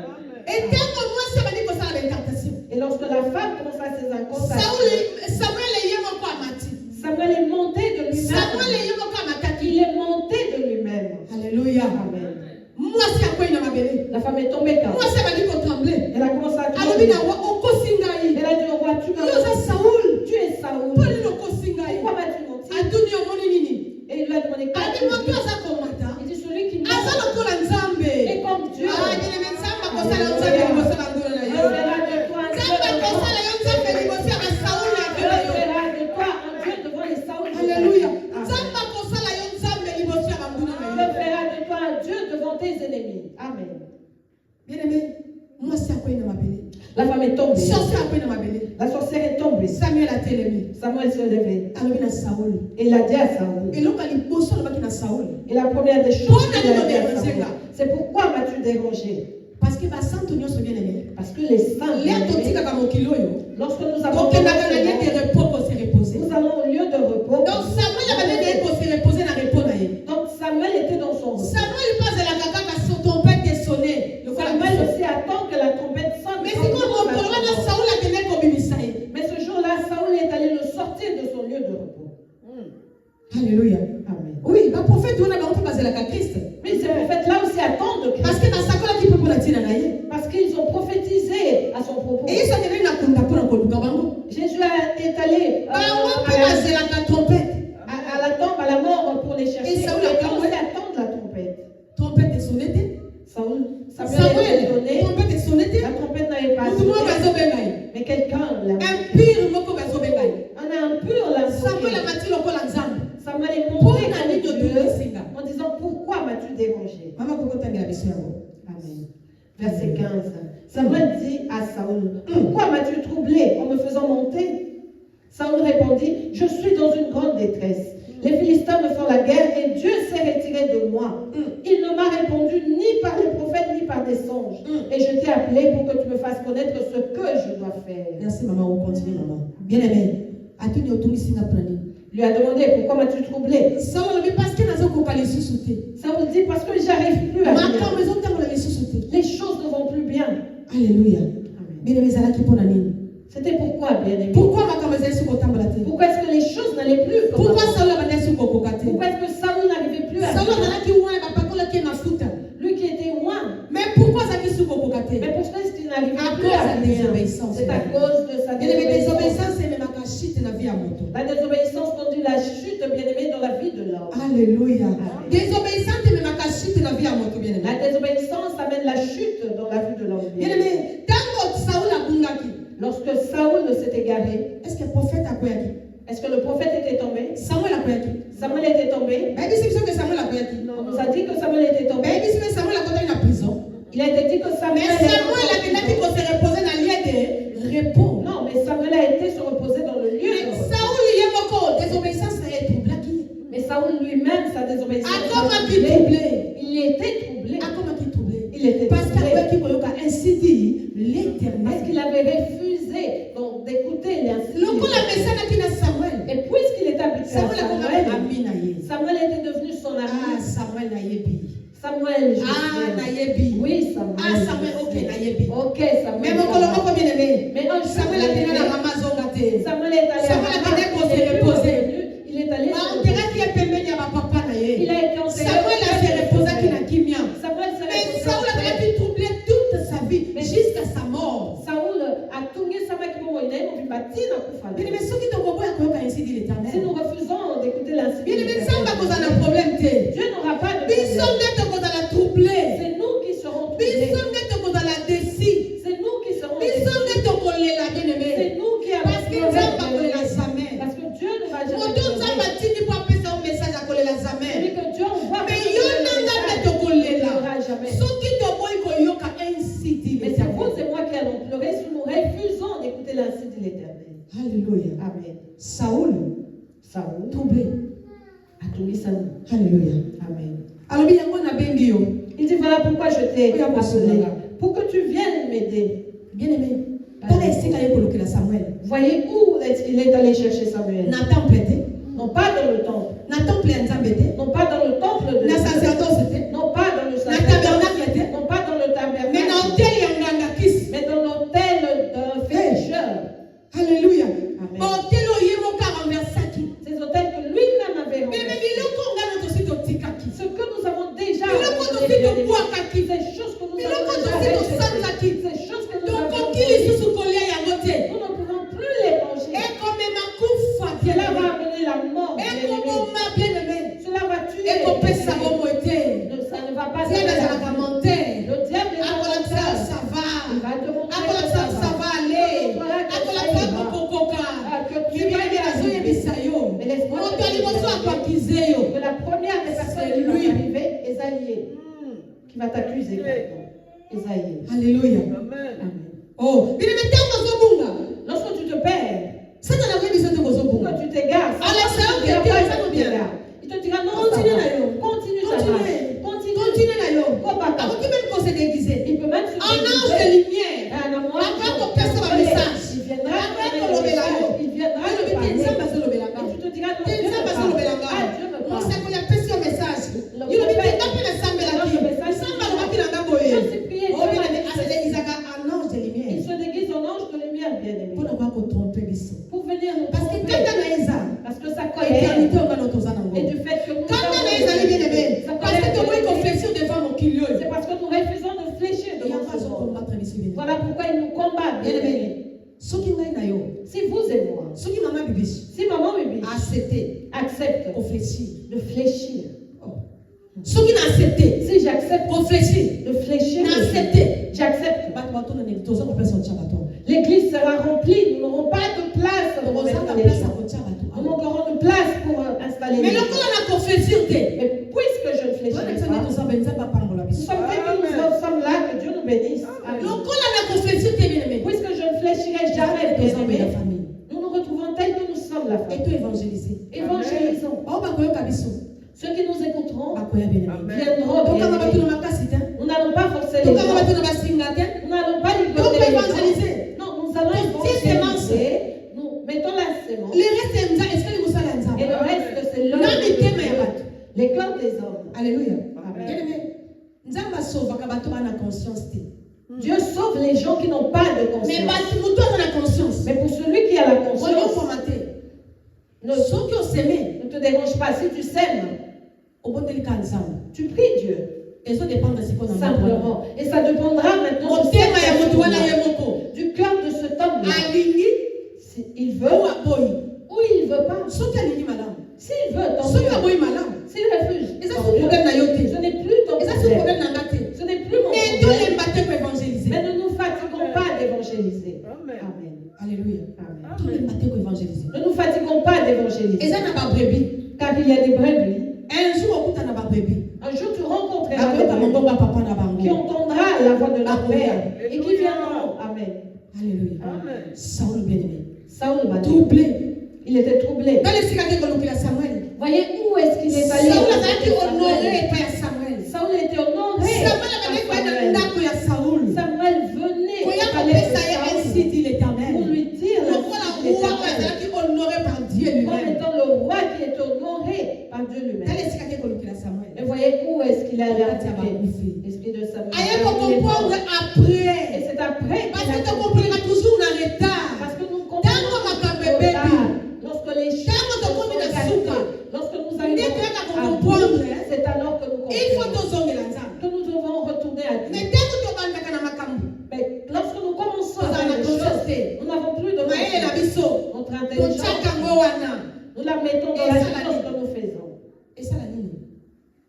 Et ntango mwasi abandi kosala baincantation, Et lorsque la femme commença ses incantations, Samuel eye moko amati. Samuel est monté de Samuel lui-même. eye moko amataki. Il est monté de lui-même. Alléluia. Amen. Mwasi akwei na mabele. La femme est tombée calme. Mwasi abandi kotremble. Elle a commencé à Alobi trembler. na wa okosi ngai. Elle a dit au roi, tu Yo oza m'as Saoul. tu es Saoul. Poli lokosi ngai. Pourquoi m'as-tu menti? Atuni omoni nini? Et il lui a demandé, Alobi qu'as-tu moto vu? aza komata. Il dit, celui qui Aza ment lokola nzambe. est comme Dieu. Bien-aimé, nzambe akosala yo nzambe liboso na ngolo na Dieu yo. fera de toi un Dieu Nzambe akosala devant. yo nzambe liboso ya basaul ya Dieu bino yo. fera de toi un Dieu devant les Saouls. Alléluia. Amen. Nzambe akosala yo nzambe liboso ya banguna na Dieu yo. fera de toi un Dieu devant tes ennemis. Amen. Bien-aimé, mwasi akwei na mabele. La femme est tombée. Sorcier akwei na mabele. La sorcière est tombée. Samuel atelemi. Samuel s'est levé. Alobi na Saoul. Et il a dit à Saoul. Eloko ya liboso alobaki na Saoul. Et la première des choses Pourquoi qu'il a tu dit à m'as Saoul, dérangé? c'est pourquoi m'as-tu dérangé? Parce que basantu nyonso bien-aimé. Parce que les saints, Lia totikaka mokili oyo. lorsque nous avons Tokendaka na lieu de repos ko se reposer. nous allons au lieu de repos. Donc Samuel abandaki ye ko se reposer na repos na ye. Donc Samuel était dans son repos. Samuel pazelaka kaka so trompette sonner. Samuel aussi attend que la trompette sonne. Mais sikoyo mokolo wana Saoul akendaki kobimisa ye. Mais ce jour-là, Saoul est allé le sortir de son lieu de repos. Alléluia. Amen. Oui, baprophète wana bango mpe bazelaka Christ. Mais ces prophètes-là aussi attendent de Parce Christ. que basakolaki mpe mpona ntina na ye. Parce qu'ils ont prophétisé à son propos. Yesu akendaki na kunda mpona koluka bango. Jésus est allé Bango mpe bazelaka trompette. à la tombe, à la mort pour les chercher. Et Saoul a Ils commencé commencé à attendre la trompette. Trompette esonne te. Samuel est Samuel, donné. trompette esonne te. La trompette n'avait pas Mutu moko sonné. bazobenga ye. Mais quelqu'un l'a Impire moko bazobenga ye. On a un pur l'a Samuel invoqué. amati lokola nzambe. Samuel est Pour monté la à nuit de Dieu Dieu. en disant pourquoi m'as-tu dérangé? Mama kokotangela biso yango. Amen. Verset 15. Samuel dit à Saoul, pourquoi m'as-tu troublé en me faisant monter? Saoul répondit, je suis dans une grande détresse. Les Philistins me font la guerre et Dieu s'est retiré de moi. Il ne m'a répondu ni par les prophètes ni par des songes. Et je t'ai appelé pour que tu me fasses connaître ce que je dois faire. Merci maman, on continue maman. Bien aimé. Atuni otumisi na prani. Lui a demandé, pourquoi m'as-tu troublé? Saoul mais parce que nazo koka lisusu te. Saoul dit, parce que j'arrive plus à Makambo vivre. ezotambola lisusu te. Les choses ne vont plus bien. Alléluia. Amen. Bien aimé ezalaki mpona nini? C'était pourquoi, bien aimé? Pourquoi makambo ezali soki kotambola te? Pourquoi est-ce que les choses n'allaient plus comme Pourquoi avant? Saoul abandaki soki kokoka te? Pourquoi est-ce que Saoul n'arrivait plus à Saoul vivre? azalaki wana bapakolaki ye mafuta. Lui qui était loin. Mais pourquoi azalaki soki kokoka te? Mais pourquoi est-ce qu'il n'arrivait À plus cause à de la vivre? désobéissance. C'est à cause de sa Bien aimé, désobéissance. désobéissance ememaka chute na vie ya moto. La désobéissance conduit la chute, bien aimé, dans la vie de l'homme. Alléluia. Amen. Désobéissance ememaka chute na vie ya moto bien aimé. La désobéissance amène la chute dans la vie de l'homme. Bien aimé, ntango Saoul abungaki, Lorsque Saoul s'est égaré, est-ce que prophète akoyaki? est-ce que le prophète était tombé? Samuel akoyaki. Samuel était tombé? Bayebisi biso ke Samuel akoyaki. On nous a dit que Samuel était tombé. Bayebisi ke Samuel akotaki na prison. Il a été dit que Samuel Mais est Samuel akendaki ko se reposer na lieu de repos. Non, mais Samuel a été se reposer dans le lieu. Mais Saoul ye moko désobéissance etroublaki. Mais Saoul lui-même, sa désobéissance, Akomaki troublé. il était troublé. Akomaki troublé. Il était Parce troublé. qu'akoyaki koyoka ainsi dit Parce l'Éternel. qu'il avait refusé donc, d'écouter les instructions. Lokola mesanaki na Samuel. Et puisqu'il était habitué à Samuel akomaki Samuel, ami na ye. Samuel était devenu son Ah, ami. Samuel nayebi. Samuel, je Ah, sais. nayebi. Oui, Samuel. Ah, Samuel, je ok, sais. nayebi. Ok, Samuel. Mais mokolo moko bien aimé. Mais un jour, Samuel akenda na Rama zonga te. Samuel est allé Samuel à a Rama, donné pour il se est plus reposer. revenu, il est allé se Baenteraki ye pembeni ya bapapa na reposer. Il ye. a été enterré. Samuel se reposaki na kimia. Samuel s'est Mais reposé Saoul auprès. akendaki troubler toute sa vie jusqu'à sa mort. Saoul a tourné sa main comme il est, puis bâti na kufa. Bien aimé, soki tokoboya koyoka ainsi dit Si l'Éternel. nous refusons d'écouter l'instruction, Bien aimé, nzambe akozala na problème te. Dieu n'aura pas de Biso problème. nde tokozala troublé. C'est nous qui serons troublés. Biso nde tokozala déci. C'est nous qui serons Biso déçus. nde tokolela bien aimé. C'est nous qui avons Parce que nzambe akolela jamais. Parce que Dieu ne va jamais Moto nzambe pleurer. atindi po apesa o message akolela Celui jamais. que Dieu alobi yango na bengi yo. Il dit voilà pourquoi je t'ai Oui, appelé. là. Pour que tu viennes m'aider. Bien-aimé, tala esika ye kolokela Samuel. Voyez où est-ce qu'il est allé chercher Samuel? Na temple te. Non pas dans le temple. Na temple ya Nzambe te. Non pas dans le temple de Na sacerdoce te. non pas dans le Na tabernacle te. non pas dans le tabernacle. Mais na hôtel ya nganga kisi. Mais dans l'hôtel d'un féticheur. Alléluia. Amen. Hôtel oye moka renversaki. Ces hôtels que lui-même avait Mais renversés. biloko ngana tosi totikaki. Ce que nous avons déjà Biloko abandonné, tosi bien-aimés. tobwakaki. Ces choses que nous Biloko avons tosi déjà tosanzaki. rejetées. Ces choses que nous avons tokoki lisusu kolia yango te. nous ne pouvons plus les manger. Ekomema kufa Cela va bien-aimé. amener la mort, bien-aimé. Ekoboma bien-aimé. Cela va tuer. Ekopesa bomoi te. Ça ne va pas Diable aller. azalaka menteur. Le diable est un akolakisa menteur. ça va. Il va te montrer que akolakisa ça ça va. va aller. akolakisa va. kokokoka. Que tu bible azoyebisa yo. Mais laisse-moi moto te ya liboso dire akwakize yo. que la première des personnes qui va lui. arriver, Esaïe, qui va t'accuser. Esaïe. Alléluia. Amen. Amen. Oh, bien aimé, ntango ozobunga. Lorsque tu te perds, Satana akoyebisa te kozobunga. quand tu t'égares, Alors, c'est un bien, ça va bien. il te dira non, Continue ça va. là, yo. Continue ta Continue. marche. Continue. Continue na yo. Kobaka. akoki même kose déguisé. Il peut même se Un ange de déguiser. lumière. Un amour. Après kopesa ba message. Il viendra. Après kolobela yo. Il viendra. alobi te nzambe azolobelanga. Et tu te diras non, te Dieu me nzambe parle. azolobelanga. Ah, Dieu me parle. mosakoli apesi yo message. Le yolobi te prophète. ngape nasambelaki. Le message. nzambe alobaki na nga boye. Je suis prié, Oh, bien Dieu aimé, m'a dit asedekisaka un ange de Il lumière. se déguise en ange de lumière, bien-aimé. mpona koya kotrompe biso. Pour venir nous parce que tromper. kanda na eza. Parce que sa colère éternité ongana toza nango. et du fait que nous kanda na ezali bien aimé. sa parce que colère, tokoki koflexir devant mokili oyo. c'est parce que nous refusons de fléchir devant yango ce monde. azokombattre biso bien aimé. Voilà pourquoi il nous combat, bien-aimé. soki ngai na yo. Si vous et moi, soki mama bibiso. si maman Bibi accepte accepte koflexir. de fléchir, soki na accepte si j'accepte koflexir. de fléchir, na accepte. j'accepte. bato batona toza kopesa otya bato. L'église sera remplie, nous n'aurons pas de place pour mettre tokozanga les place ya gens. kotya bato. Nous n'aurons de place pour installer mais les gens. lokola na koflexir te. Mais puisque je ne fléchirai pas, tozaba nzambe apambola nous biso. sommes prêts que nous sommes là, que Dieu nous bénisse. Amen. lokola na koflexir te bien aimé. Puisque je ne fléchirai jamais, tozambe bien-aimés, ya famille. nous nous retrouvons tels que nous sommes la et famille. to évangéliser. Évangélisons. bao bakoyoka biso. Ceux qui nous écouteront bakoya bien aimé. Amen. viendront. tokanga bato bien-aimés. na makasi te. Nous n'allons pas forcer les tokanga bato gens. na basinga te. Nous n'allons pas Donc, ligoter les gens. évangéliser. Non, nous allons évangéliser. Nous mettons la sémence. le reste ya nzambe esika mosala ya Et nzambe. le reste, c'est na l'œuvre mitema ya de bato. Dieu. Les cœurs des hommes. Alléluia. Amen. bien aimé. nzambe asovaka bato bana conscience te. Dieu sauve les gens qui n'ont pas de mais conscience. bato moto aza na conscience. Mais pour celui qui a la conscience, oyokoma te. soki oseme ne te dérange pas. Si tu sèmes, obotelika nzambe. tu pries Dieu. ezodépendre sikoyo na Simplement. Et ça dépendra maintenant de motema ya cette moto wana personne-là, ye moko. du cœur de cet homme-là. alingi S'il veut o aboyi. ou il ne veut pas. soki alingi malamu. S'il veut, tant soki mieux. aboyi malamu. S'il refuse, eza tant so mieux. problème na yo te. Ce n'est plus ton eza so problème. problème na nga te. Ce n'est plus mon mais problème. tolemba te koévangéliser. Mais ne nous fatiguons pas d'évangéliser. Amen. Amen. alléluia. Amen. tolemba te koévangéliser. Ne nous fatiguons pas d'évangéliser. eza na babrebi. Car il y a des brebis. un jour okuta na babrebi. Un jour tu rencontreras des akoyoka brebis mongongo ya papa na qui bango. entendra la voix de leur Amen. père et qui viendront. Amen. alléluia. Amen. saul bien aimé. Saul m'a dit, troublé. il était troublé. tala esika te kolukela samuel. Voyez où est-ce qu'il est allé. saul azalaki honore Samuel. epai ya samuel. Saul était honoré. samuel azalaki koya na Samuel. ndako ya saul. Samuel venait koya au palais de kopesa ye Saül ainsi dit l'éternel. pour lui dire lokola ainsi dit roi oyo l'Éternel. azalaki honoré par dieu Comme lui-même. étant le roi qui est honoré par Dieu tala lui-même. esika te kolukela samuel. Et voyez où est-ce qu'il est allé Kati ya appliquer bakufi. l'esprit de Samuel. aye Il est kocomprendre mort. Et après. c'est après parce qu'il que a tokomprendra toujours na retard. Parce que nous Tango makambo comprenons ebebi. tard. Lorsque les choses Tango sont tokomi na cassées, suka. lorsque nous Nde arrivons toyaka à kocomprendre, bout, c'est alors que nous il faut comprenons tozongela nzambe. que nous devons retourner à Dieu. mais ntango tobandaka na makambo Mais lorsque nous commençons à tozala faire na les conscience choses, te. nous n'avons plus de mayele na conscience. biso Notre intelligence, totiaka yango wana. nous la mettons dans Et la ça, la chose vie. que nous faisons. esala nini?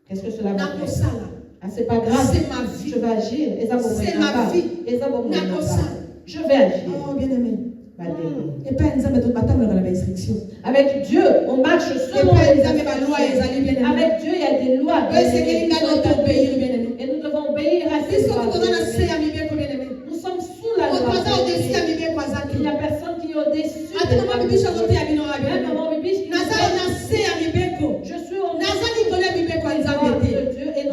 Qu'est-ce que cela va faire? nakosala. Ah, c'est pas grave. C'est ma vie. Je vais agir. Et ça, C'est ma vie. Et ça, Nakosala. je vais agir. oh bien aimé. Alléluia. epai ya nzambe batambolaka na bainstruction. Avec Dieu, on marche selon epai ya les nzambe baloi ezali bien aimé. Avec Dieu, il y a des lois. oyo esengeli ngai na tobéir bien aimé. Et nous devons obéir à ces biso lois. toza na se ya mibeko bien aimé. Nous sommes sous la moto loi. aza odesi ya mibeko aza Il n'y te. a personne qui est au-dessus. ata mama bibiso azoteya bino wa bien Même aimé. maman Bibiche, naza na se ya mibeko. je suis au naza likolo ya mibeko ya loi nzambe te. de Dieu et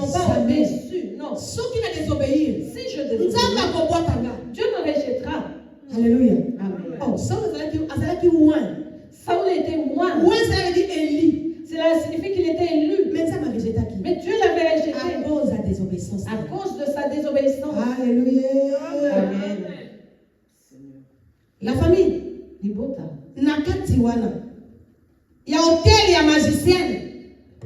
Alléluia. Amen. Oh, Saul azalaki ouin. Saoul était moins. Ouin, ça veut dire Élie. Cela signifie qu'il était élu. Mais ça m'a rejeté qui? Mais Dieu l'avait rejeté À cause de la désobéissance. à cause de sa désobéissance. Alléluia. Amen. La famille. Libota. Nakati wana. Il y a hôtel, il y a magicienne.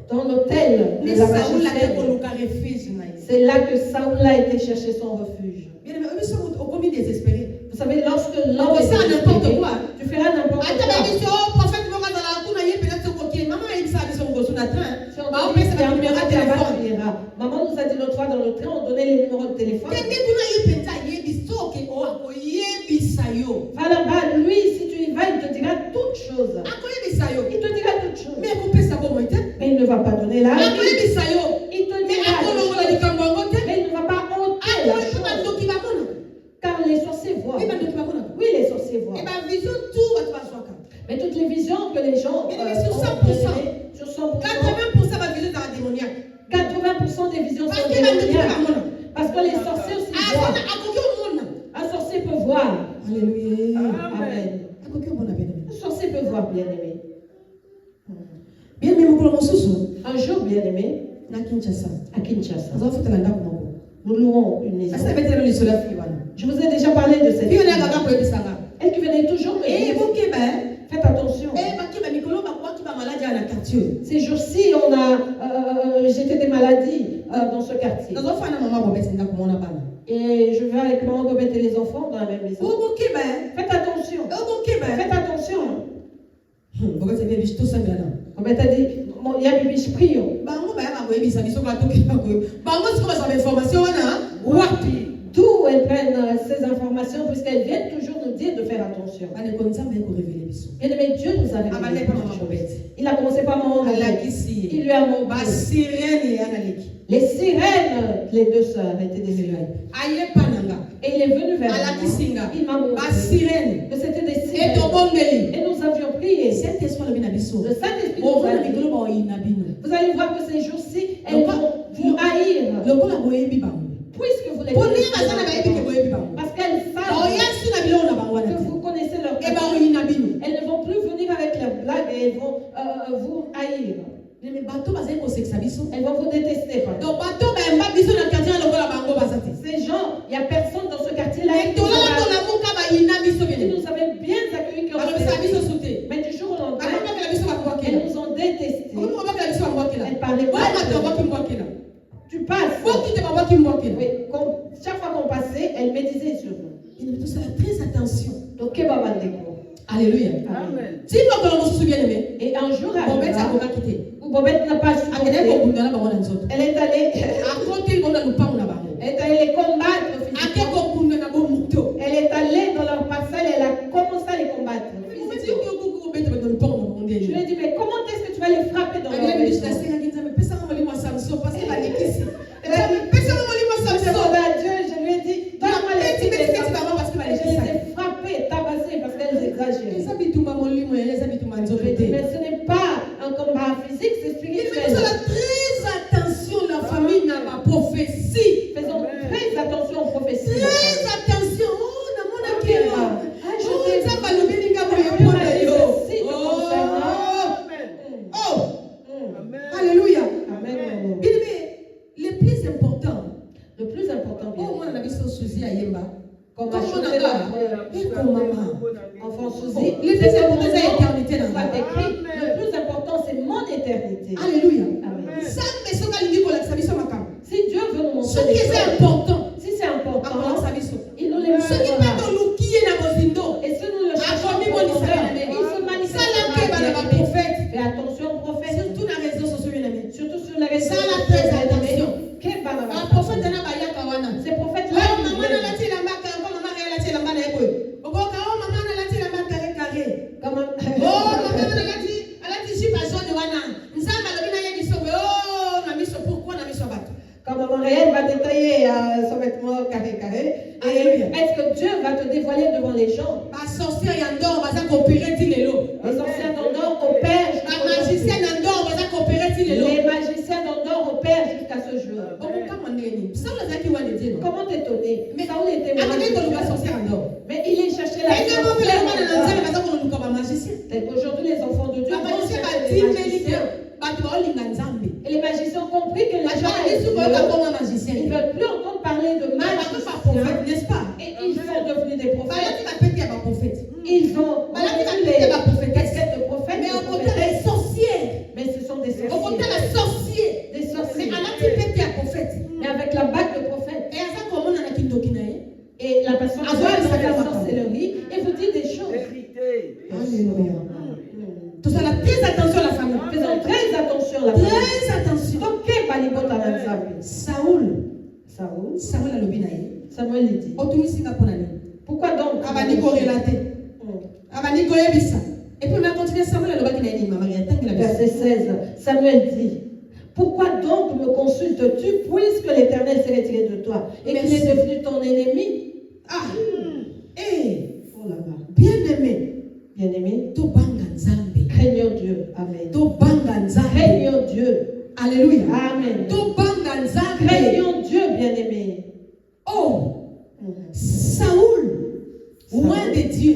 Dans l'hôtel de Mais la Saoul a magicienne, fait refuge. c'est là que Saoul a été chercher son refuge. Bien aimé, nous sommes au commis désespéré. Vous savez, lorsque l'homme On peut est faire n'importe désespéré, quoi. tu feras n'importe Attends, quoi. mais monsieur, prophète, vous regardez dans la cour, il y a peut-être coquille. Maman, il s'est mis son gros sur la train. Si on Bah, on te peut dit, se c'est un faire numéro de numéro de téléphone. téléphone. Maman nous a dit l'autre fois dans le train, on donnait les numéros de téléphone. Quelqu'un qui n'a pas pensé à Yébiso, qui a Yébisayo. Va là-bas, lui, si tu y vas, il te dira toutes choses. À quoi Yébisayo? Il te dira toutes choses. Mais on peut savoir moi, Mais il ne va pas donner la à quoi vie. Yébisayo? Il te Mais dira à quoi la on a dit qu'on va voter? mais il ne va pas ôter la chose. Car les sorciers voient. Oui, les sorciers voient. Et ma vision, tout va te faire. Mais toutes les visions que les gens Mais sur ont 100%, données, sur 100%, 80% ma vision dans la démoniaque. 80% des visions Parce sont que la démoniaques. démoniaque. Parce que les sorciers aussi Ah, voient. ça, à quoi on monde? Un sorcier peut voir. Alléluia. Amen. À quoi on a bien aimé? Un sorcier peut voir, bien-aimé. Bien aimé, mon mon sous. Un jour, bien-aimé, Na Kinshasa. à Kinshasa, Nous avons fait un endroit pour nous louons une maison. ah, ça va être le soleil. Je vous ai déjà parlé de cette Puis on fille. a un gars pour le saga. Elle qui venait toujours me Et dire, bon, faites attention. Ces jours-ci, j'étais des maladies dans ce quartier. Et je vais avec maman Bobette et les enfants dans la même maison. Faites attention. Faites attention. Bobette a dit, il y a Bibi, je prie. D'où elles prennent ces informations, puisqu'elles viennent toujours nous dire de faire attention. Bien aimé, Dieu nous a révélé quelque chose. Il a commencé par maman Bobette. Il lui a montré. Les sirènes, les deux sœurs étaient des sirènes. Et il est venu vers moi. Il m'a montré que c'était des sirènes. Et nous avions prié. Le Saint-Esprit nous a dit, vous allez voir que ces jours-ci, elles vont vous haïr. Puisque vous les connaissez. Parce qu'elles savent que vous connaissez leur cœur. Elles ne vont plus venir avec leurs blagues et elles vont vous haïr. Elles vont vous détester. Ces gens, il n'y a personne dans ce quartier-là qui nous avait bien accueillis. Mais du jour au lendemain, elles nous ont détestés. Elles parlaient pas. Tu passes. Oui, chaque fois qu'on passait, elle médisait sur nous. Très attention. Donc, Kebabandeko. Alléluia. Amen. Si vous bien aimé, Et un jour, Bobette où Bobette n'a pas supporté, elle est allée, elle est allée les combattre physiquement. Elle est allée dans leur parcelle, elle a commencé à les combattre physiquement. Je lui ai dit, mais comment est-ce que tu vas les frapper dans leur maison? Je demandé à Dieu, je lui ai dit, donne-moi les filles des enfants. Et je les ai frappées, tabassées parce qu'elles exagèrent. Je lui ai dit, mais ce n'est pas un combat physique, c'est spirituel. Très attention, la famille n'a pas prophétie. Faisons très attention aux prophéties. Très attention. Oh, dans mon Dieu accueil. m'a Oh, ajouté. ça va le bénir comme il Dieu m'a est dit bon. ceci te concernant. Oh, Amen. alléluia. Amen, mon nom. Bien aimé, le plus important, Le plus important, bien, oh, moi, on a vu ça au Suzy à Yemba. comme Comment acheter on a notre et comme maman. enfant Suzy, Le plus important, c'est l'éternité dans soit la vie. écrit, le plus important, c'est mon éternité. Alléluia. Amen. Ça, mais ce qu'on dit, la vie sur ma cam. Si Dieu veut nous Ce montrer qui des est choses, important, si c'est important, sa vie sur. il nous les Ce qui montrera. peut nous qui est dans vos windows. Et si nous le Ah, cherchons, comme il m'a dit ça, il se manifestera. ça, là, qui est dans la prophète. Fais attention aux prophètes, Surtout dans les réseaux sociaux, bien aimé. surtout sur les réseaux Ça, là, sociaux, très bien-aimés. attention. Quel La banana. prophète n'a pas y'a kawana. Ces prophètes-là, Oh, ils maman, viennent. elle a tiré la main, quand maman, elle a tiré la main, elle a tiré. Oh, maman, elle a tiré la main, carré. Comme un- Oh, maman, elle a dit, je suis pas zone de wana. Nzamba, le bina, il dit, oh, on a mis ce pourquoi on a mis ce bateau. Quand maman réelle va détailler son vêtement carré. Alléluia. Est-ce que Dieu va te dévoiler devant les gens? Ma sorcière, il y a un don, on va coopérer, dit les lots. Les sorcières d'Andorre opèrent Ma jusqu'à magicienne, un don, on va coopérer, dit les lots. Les magiciens d'Andorre opèrent jusqu'à ce ce jour. Comment Comment t'étonner? Mais Saoul était loin de Dieu. Mais il est cherché la sorcière. C'est qu'aujourd'hui, les enfants de Dieu vont chercher les magiciens. Et les magiciens ont compris que les gens ils ne veulent plus entendre parler de magiciens. N'est-ce pas? Et ils sont devenus des prophètes. Ils ont Voilà, reçu tu vas péter les casquettes de prophètes. Mais de au contraire, prophétesse. les sorcières. Mais ce sont des Au contraire, sorciers. les sorciers. Des sorciers. Mais alors, tu pétais un prophète. Mais avec la bague de prophète. Et à ça, comment on a qui dokinaye? Et la personne Ah, va ouais, dans ça la va. sorcellerie et vous dit des choses. Vérité. Alléluia. Tout ça, là, très attention à la famille. Faisons très attention à la famille. Très attention. Donc, quel balibot à l'ensemble? Saoul. Samuel a lobinaye. lui dit. Otumisika ponani. Pourquoi donc? Abani ko relater. Abani ko yebisa. Et puis, on a continué Samuel a lobinaye ni maman yatanga la Verset 16. Samuel dit. Pourquoi donc me consultes-tu puisque l'Éternel s'est retiré de toi et qu'il est devenu ton ennemi? Ah. Eh. Oh là-bas. Bien-aimé. Bien-aimé. To banga nzambe. Craignons Dieu. Amen. To banga nzambe. Craignons Dieu. Alléluia. Amen. To banga nzambe. Craignons Dieu, bien-aimé. Oh. Saoul. Loin de Dieu.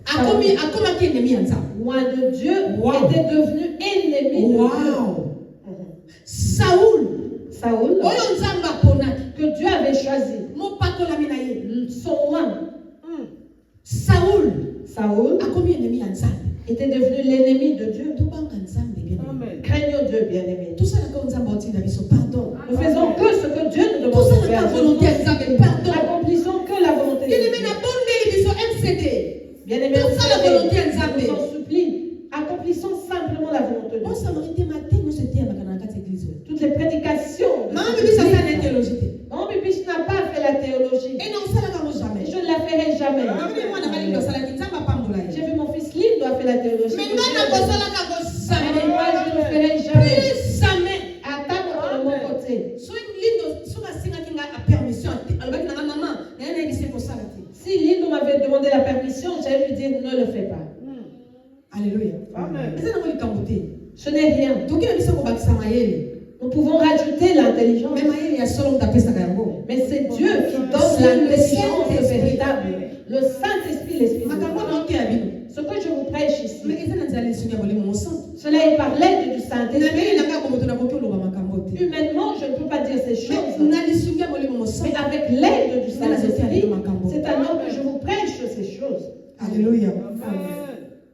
A commis ennemi en ça. Loin de Dieu, Wow. était devenu ennemi de Dieu. Wow. Saoul. Oyo nzamba ponaki. Que Dieu avait choisi. Mo pakola minaye. Son roi. Saoul. A commis ennemi en ça. était devenu l'ennemi de Dieu. To banga nzambe bien. Amen. Craignons Dieu, bien-aimé. Tout ça là quand nzamba oti na biso pardon. Nous faisons que ce que Dieu nous Tout demande ça de là faire. ka volonté nzambe pardon. Accomplissons que la volonté de Bien Dieu. aimé na bonne biso MCD. Bien-aimé, Tout ça, la volonté de Nzambe. nous en supplie. Accomplissons simplement la volonté de Bon Dieu. samaritain matin nous c'était à la église. Toutes les prédications. Maman bibi ça c'est la théologie. Maman Bibi n'a pas fait la théologie. Et non ça là jamais. Je ne la ferai jamais. Maman bibi moi na bali do sala kinzamba pambola. J'ai vu mon fils Lindo a fait la théologie. Mais non na ko sala ka ko Mais moi, jamais. je ne ferai jamais. Plus jamais. Attends de mon côté. So lindo so ka singa kinga a permission. Alors na maman na na ibise ko sala ti. Si Lindo m'avait demandé la permission, j'allais lui dire ne le fais pas. Alléluia. Amen. Eza na ko likambote. Ce n'est rien. Donc il a biso ko bakisa mayele. Nous pouvons rajouter l'intelligence. Mais mayele ya solo mtapesa ka yango. Mais c'est Dieu qui donne l'intelligence véritable. Le Saint-Esprit, l'Esprit de Makambo Dieu. na oke abino. Ce que je vous prêche ici, Mais eza na nzali sunya bole mo santo. cela est par l'aide du Na Saint-Esprit. mbele na nga komoto na boki oloba makambo te. Humainement, je ne peux pas dire ces choses. Mais na lisunya bole mo Mais santo. avec l'aide du Saint-Esprit, c'est alors que je vous prêche ces choses. Alléluia.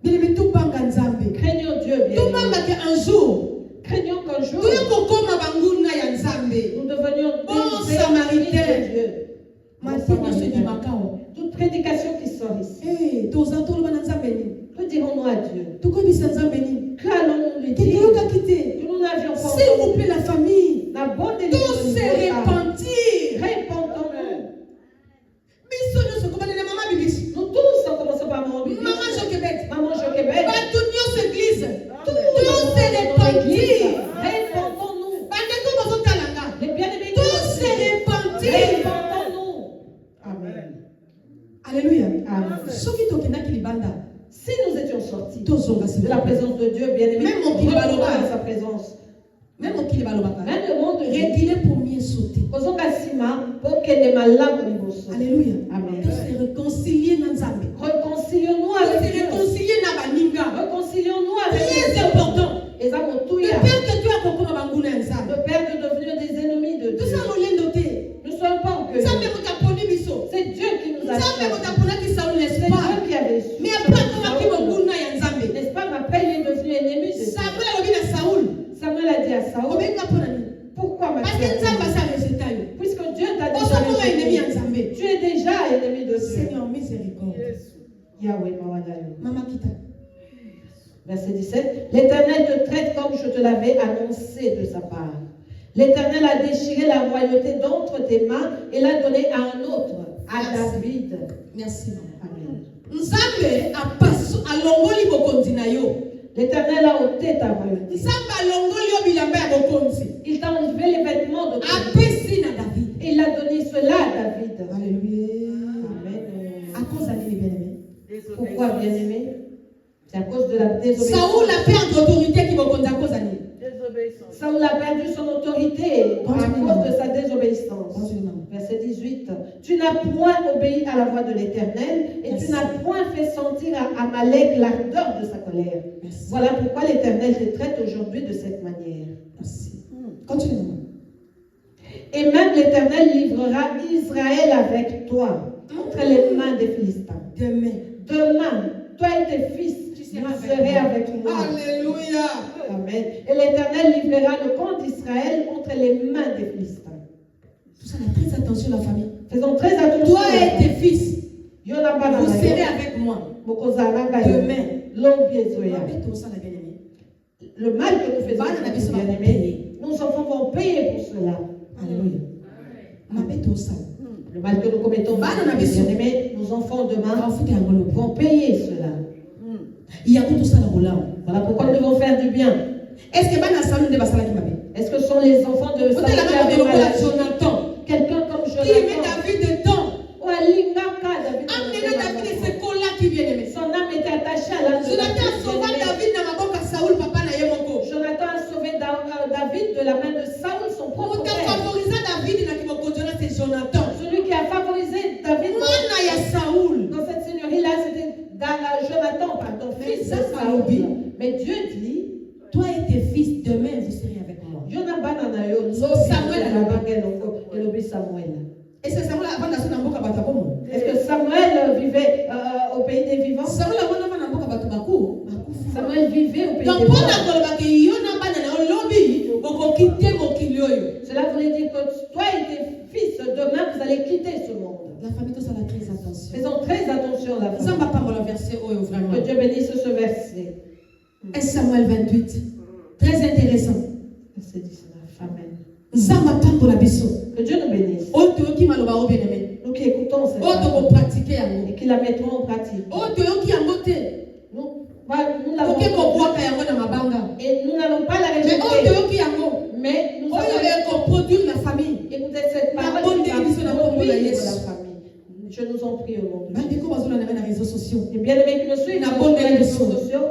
Bien-aimé tout banga nzambe. Craignons Dieu, bien. Tout banga ke un jour. Craignons qu'un jour, Tout yoko koma banguna ya nzambe. nous devenions Bon des Samaritain. ennemis de Dieu. Mati nyonso di makao. Toute prédication qui sort ici, Eh, toza toloba na nzambe ni. que dirons-nous à Dieu? Tokoyebisa nzambe ni. Qu'allons-nous lui Ke dire? toyokaki te. Que nous n'avions pas S'il vous plaît la famille. la bonne Tous délivrance. se repentir. Répondons-nous. Biso nyonso kobanela mama bibisi. Nous tous, en commençant par Maman Bibi, Maman Joquebet. Maman Joquebet, Bato nyonso église. tous Tous se l'église, repentir. répondons-nous. Bandeko bazotalanga. Les bien-aimés, Tous se repentir. répondons-nous. Amen. Alléluia. Amen. Soki tokendaki libanda. Si nous étions sortis Tozonga de la présence de Dieu, bien-aimé, Même mon kili revenons baloba. à sa présence. Même mokili balobaka. Même le monde de Dieu, Reculer pour mieux sauter. kozonga nsima pour que les malades liboso. Alléluia. Amen. Tous se réconcilier na nzambe. Réconcilions-nous Tous avec se Dieu. réconcilier na baninga. Réconcilions-nous avec Très Dieu. important. Et ça, Le Moutouya, père que tu as kokoma banguna ya nzambe. le Père de devenir des ennemis de Tout Dieu. ça molendo te. Nous ne sommes pas orgueilleux. Nzambe motaponi biso. C'est Dieu qui nous a Nzambe choisis. motaponaki Saul n'est-ce C'est pas? Dieu qui avait su. Mais après akomaki banguna ya nzambe. N'est-ce pas, mais après il est devenu ennemi de Dieu. Samuel alobi na Saul. Samuel a dit à Saül, Obenga mpo na nini? pourquoi ma Parce que nzambe asa reseta yo. puisque Dieu t'a déjà Osakoma ennemi ya rejeté, nzambe. tu es déjà ennemi de Dieu. Seigneur miséricorde. Yahweh Mawadayo. Mama kita. Verset 17. L'Éternel te traite comme je te l'avais annoncé de sa part. L'Éternel a déchiré la royauté d'entre tes mains et l'a donnée à un autre, à David. Merci maman. Amen. Nzambe alongoli bokonzi na yo. L'Éternel a ôté ta royauté. Nzambe alongoli yo bilamba ya bokonzi. Il t'a enlevé les vêtements de ton Apesi na David. et il a donné cela à David. Alléluia. Amen. À cause de nini bien-aimé? Pourquoi, bien-aimé? C'est à cause de la désobéissance. Saoul a perdre autorité qui bokonzi à cause de nini? désobéissance. Saoul a perdu son autorité à cause de sa désobéissance. Continue. Verset 18. Tu n'as point obéi à la voix de l'Éternel et Merci. tu n'as point fait sentir à Amalek l'ardeur de sa colère. Merci. Voilà pourquoi l'Éternel te traite aujourd'hui de cette manière. Merci. Continue. Et même l'Éternel livrera Israël avec toi entre les mains des Philistins. Demain. Demain, toi et tes fils, vous serez avec moi. Alléluia. Amen. Et l'Éternel livrera le camp d'Israël entre les mains des Philistins. Tout ça, très attention la famille. Faisons très attention. Toi et tes fils, vous serez avec moi. Demain. Le mal que nous faisons, bien-aimés, nos enfants vont payer pour cela. Alléluia. Le mal que nous commettons, bien-aimés, nos enfants demain vont payer cela. Voilà pourquoi nous devons faire du bien. Est-ce que ce sont les enfants de Saül qui avaient mal? Jonathan, Quelqu'un comme qui aimait Jonathan. David dedans. Ou à Lingaka, David. Amenez David et ce collat qui vient aimer. Son âme était attachée à l'âme de Jonathan a sauvé David dans ma boca Saoul, papa na yemoko. Jonathan a sauvé David de la main de Saül, son propre Pour te père. favoriser David na kimoko Jonathan, c'est Jonathan. Celui qui a favorisé David Mwana ya Saoul. dans cette seigneurie-là, c'était Jonathan, pardon, fils de Saül. Mais Dieu dit, Toi et tes fils, demain vous serez avec moi. Et c'est Samuel avant de la mboka bata bomo. Est-ce que Samuel vivait au pays des vivants? Samuel avant de la mboka bata baku. Samuel vivait au pays Donc des pour vivants. la koloba ke yona bana na lobby, boko kite mokili oyo. Cela voulait dire que toi et tes fils, demain, vous allez quitter ce monde. La famille tous à la très attention. Faisons très attention à la Ça famille. va pas dans le verset oyo vraiment. Que Dieu bénisse ce verset. 1 Samuel 28. Très intéressant. Verset 19. Amen. Nzamba tambo la biso. Que Dieu nous bénisse. Oto ki maloba o bien-aimé. Nous qui écoutons cette Oto parole ko pratiquer yango. et qui la mettrons en pratique. Oto ki yango te. Nous l'avons Oke ko bwaka yango na mabanga. et nous n'allons pas la Mais rejeter. oto ki yango. Mais nous Oyo allons ko produire la famille. écouter cette La parole bonne qui va délice na produire kombo na la Yesu. famille. Je nous en prie au nom de Dieu. Bandeko bazona na réseaux sociaux. Et bien aimés qui me suivent La sur bonne les réseaux émission. sociaux,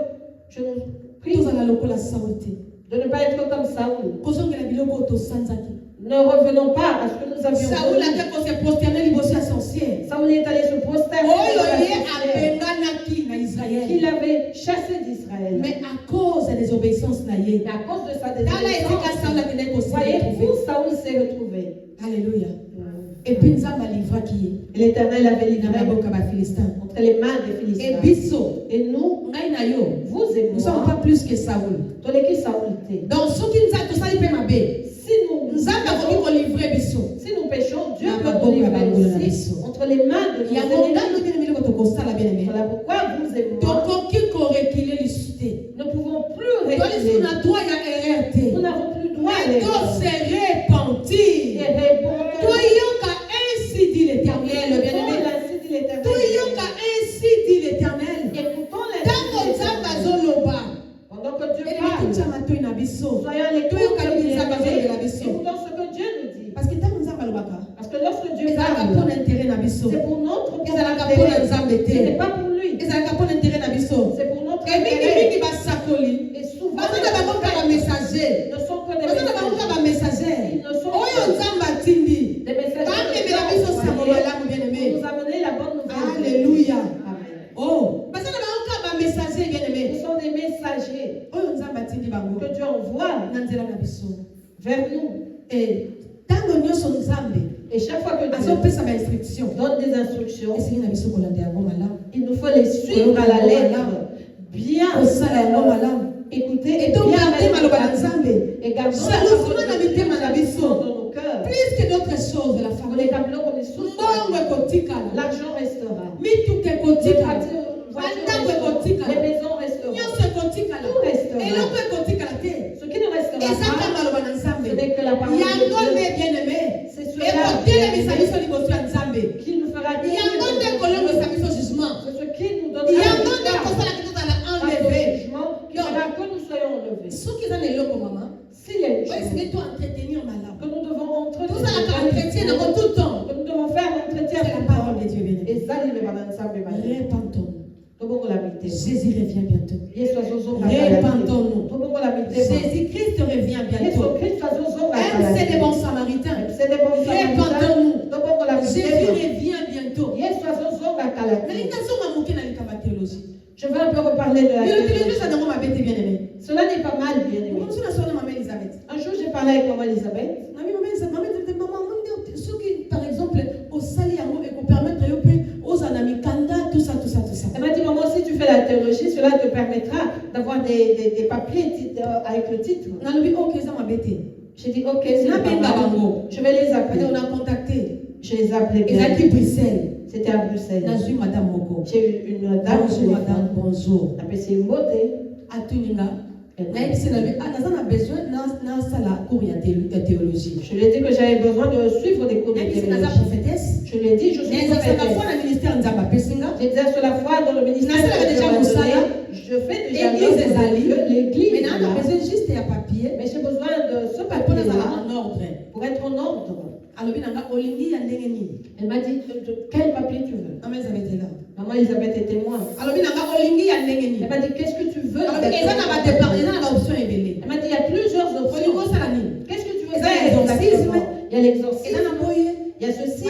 je nous prie Tous à la lokola saoté. de ne pas être comme Saoul. Kozongela biloko to sanzaki. Ne revenons pas à ce que nous avions Saoul a connu. fait qu'on s'est prosterné libosi à sorcière. Saoul est allé se prosterner Oyo devant la ye sorcière abenganaki na Israël. qu'il avait chassé d'Israël. Mais à cause des obéissances na ye. Mais à cause de sa Dans la étika Saoul a désobéissance, tenu qu'on s'est voyez retrouvé. où Saoul s'est retrouvé. Alléluia. Et puis Nzamba livra qui Et l'Éternel avait est. Na livré maboka ba Philistin. entre les mains des Et Philistins. biso. Et nous, Ngai na yo. vous et Nous ne sommes pas moi, plus que Saoul. dans les qui Saoul était. Donc soki nzambe tosali mpe mabe. Si nous Nzambe akoki kolivre biso. Si nous péchons, Dieu Na peut maboko nous ya livrer bango na aussi biso. entre les mains de nos yango ennemis. ndando bien aimé lokota kosala bien aimé. Voilà pourquoi vous et moi tokoki korekile lisusu te. ne pouvons plus to lisusu reculer. na droit ya erreur te. Nous n'avons plus droit à mais l'erreur. to se repentir. Et répondons. toyoka ainsi dit l'éternel bien-aimé. Ainsi dit l'Éternel. toyoka ainsi dit l'éternel. Écoutons ntango l'Éternel. nzambe azoloba Pendant que Dieu eleki parle, tia matoi na biso soyons les toyoka lingi nzambe azolobela Écoutons biso ce que Dieu nous dit. parce que ntango nzambe alobaka Parce que lorsque Dieu ezalaka parle, mpona intere na biso c'est pour notre ezalaka mpona intérêt. nzambe Ce n'est te pas pour lui. ezalaka mpona intere na biso C'est pour notre e intérêt. mingimingi basakoli Et souvent, baza na bango kaka bamessager ne sont que des baza na bango kaka bamessager Ils ne sont oyo que nzambe atindi des messages bamemela biso sango malamu bien pour aimé nous amener la bonne nouvelle. alléluia Amen. oh baza na bango kaka bamessager bien aimé Nous sommes des messagers oyo nzambe atindi bango que Dieu envoie na nzela na biso vers nous. ntango nyonso nzambe Et chaque fois que Dieu azopesa bainstruction donne des instructions, esengi na biso kolanda yango malamu il nous faut les suivre à la lettre. Bien kosala yango malamu écouter et et donc bien garder maloba na nzambe et gardons sérieusement na mitema na biso dans nos cœurs. plus que d'autres choses de la Pour les famille tableaux comme les sources, mbongo ekotikala l'argent restera. mituka Les ekotikala voitures bandako resteront. Les ekotikala maisons resteront. nyonso ekotikala Tout restera. eloko ekotikala te Ce qui ne restera ezaka pas, maloba na nzambe ce n'est que la parole yango de nde Dieu. bien aimé C'est cela ekotelemisa biso liboso ya nzambe qui nous fera gagner. yango nde kolongwisa biso jugement C'est ce qui nous donnera yango le nde victoire kosalaki tozala face au enlevé jugement qui fera que nous soyons enlevés. soki eza na eloko mama S'il y a une oyo chose esengi to entretenir malamu que nous devons entretenir, tozalaka entretien nango tout le temps que nous devons faire entretien c'est la pour parole de Dieu bien aimé et ça, il est dans sa mémoire. repentons Tobongo la mité. Jésus revient bientôt Yesu azozo repentons-nous Tobongo la mité. Jésus-Christ revient Samaritains. C'est des bons Répandons-nous. Donc, on l'a Jésus fait. revient bientôt. Yes, Mais il y a son manqué dans la théologie. Je vais un peu reparler de la Mais le théologie, théologie. ça n'a pas été bien aimé. Cela n'est pas mal, bien aimé. Comme ça, la soeur de Maman Elisabeth. Un jour, j'ai parlé avec maman Elisabeth. Ceux qui, par exemple, au sali et qu'on permettre aux anami kanda, tout ça. Elle m'a dit, maman, si tu fais la théologie, cela te permettra d'avoir des papiers avec le titre. On a dit, ok, ça m'a bêté. J'ai dit, ok, c'est pas mal. Je vais les appeler. On a contacté. Je les ai appelés Ils bien. ont dit Bruxelles. C'était à Bruxelles. Dans une madame Moko. J'ai eu une dame. Bonjour, madame, bonjour. Elle s'appelle Mbote. À Tuninga. On a besoin d'un salaire cours de théologie. Je lui ai dit que j'avais besoin de suivre des cours de C'est théologie. la prophétesse. Je lui ai dit, je suis prophétesse. Le ministère Nzamba Pesinga. J'ai dit sur la foi dans le ministère Déjà je fais déjà l'église. Mais Maintenant, on a besoin juste d'un papier. mais j'ai besoin de ce Pour papier-là en ordre. pour être en ordre. Alors, Elle m'a dit, quel papier tu veux? Maman Elisabeth est témoin. Elle m'a dit, qu'est-ce que tu veux? Elle m'a dit, il y a plusieurs options. Qu'est-ce que tu veux faire? Il y a l'exorcisme. Il y a ceci.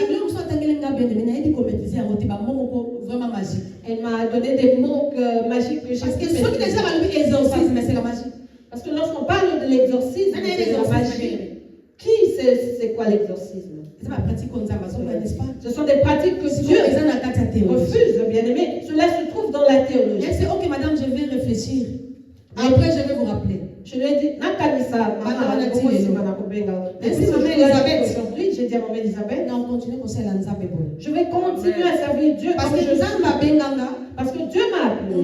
Elle m'a donné des mots magiques que j'ai. Parce que lorsqu'on parle de l'exorcisme, c'est de la magie. Qui sait c'est quoi l'exorcisme? Ce sont des pratiques que Dieu refuse, bien aimé. Cela se trouve dans la théologie. C'est ok, madame, je vais réfléchir. Après, je vais vous rappeler. Je lui ai dit, Nakanisa, aujourd'hui, j'ai dit à maman Elisabeth, on continue pour celle je vais continuer à servir Dieu parce que Dieu m'a appelé.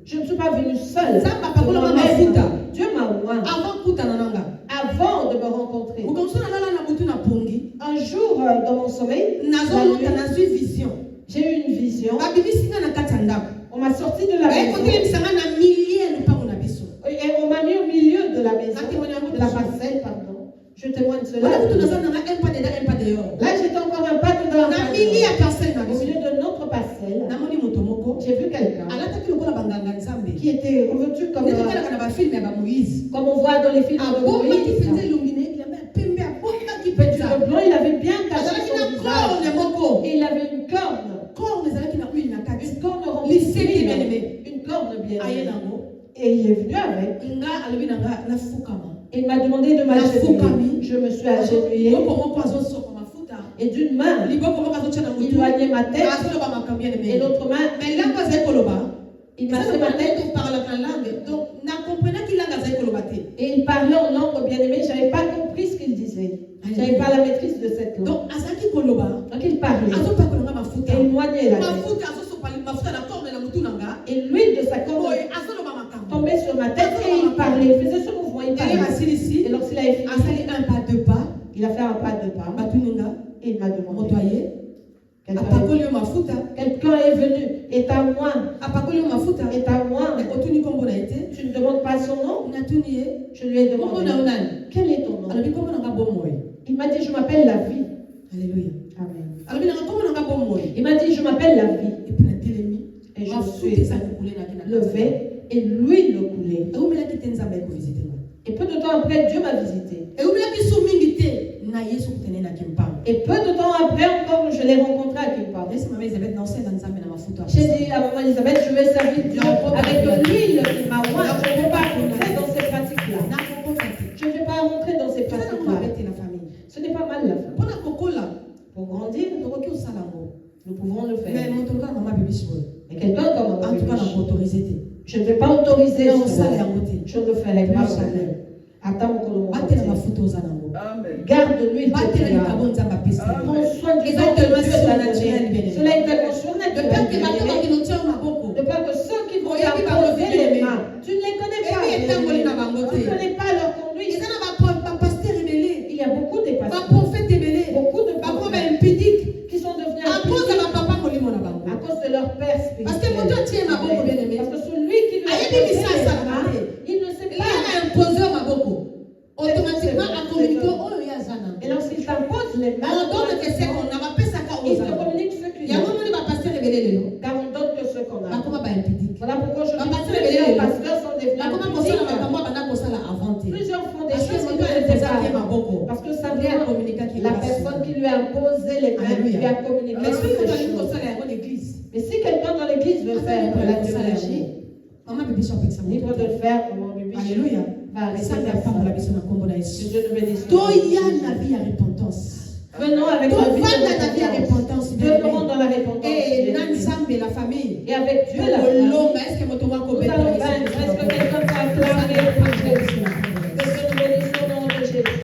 Je ne suis pas venue seule. Dieu m'a oint. Avant de me rencontrer. Un jour, dans mon sommeil, j'ai eu une vision. On m'a sorti de la maison. Et on m'a mis au milieu de la maison, de la parcelle, pardon. Je témoigne cela. Là, j'étais encore un pas dedans. Au milieu de notre parcelle, j'ai vu quelqu'un qui était revêtu comme on voit dans les films de Moïse. Le blanc, il avait bien caché son visage. Et il avait une corne. Une corne remplie. Une corne bien. Et il est venu avec. Il m'a demandé de m'agenouiller. Je me suis agenouillée. Et d'une main, il éloignait ma tête. Et l'autre main, il massait ma tête. Et il parlait en langue bien aimée. Je n'avais pas compris ce qu'il disait. Je n'avais pas la maîtrise de cette langue. Donc il parlait. Et il éloignait la tête. Et l'huile de sa corne tombait sur ma tête et il parlait. Il faisait ce mouvement. Il parlait. Et lorsqu'il avait fini, il a fait un pas de pas. Et il m'a demandé. Quelqu'un est venu, est à moi. Est à moi. Tu ne demandes pas son nom? Je lui ai demandé. Quel est ton nom? Il m'a dit, je m'appelle la vie. Alléluia. Amen. Il m'a dit, je m'appelle la vie. Et je me suis levé et l'huile coulait. Et peu de temps après, Dieu m'a visité. Et peu de temps après encore, je l'ai rencontré à Kimpa. J'ai dit à maman Elisabeth, je vais servir Dieu avec l'huile qui m'a oint. Je ne vais pas rentrer dans ces pratiques-là. Je ne vais pas rentrer dans ces pratiques-là. Ce n'est pas mal la femme. Pour grandir, nous pouvons le faire. Mais quelqu'un comme maman, je ne vais pas autoriser cela. Je ne le ferai pas. Attends mon garde l'huile de prière. Prends soin du corps de Dieu naturel. Cela est tellement surnaturel. De pas que ceux qui vont t'imposer les mains, tu ne les connais pas. Tu ne connais pas leur conduite. Il y a beaucoup de pasteurs, beaucoup de prophètes qui sont devenus à cause de leur père spirituel. Parce que celui qui lui a imposé les mains, il ne sait pas. Automatiquement, et lorsqu'il t'impose les mains, il te communique ce qu'il y a. Car on donne que ce qu'on a. Voilà pourquoi je dis que les pasteurs sont devenus impudiques. Plusieurs font des choses qui ne les pas. Parce que simplement, la personne qui lui a imposé les mains, lui a communiqué Mais sur ces choses. Mais si quelqu'un dans l'église veut faire la théologie, libre de le faire, mon bébé, Alléluia. va arrêter Ça de n'a faire pas pour la ça. personne à combo Que Dieu nous bénisse. Toya la vie à repentance. Venons avec la vie de repentance.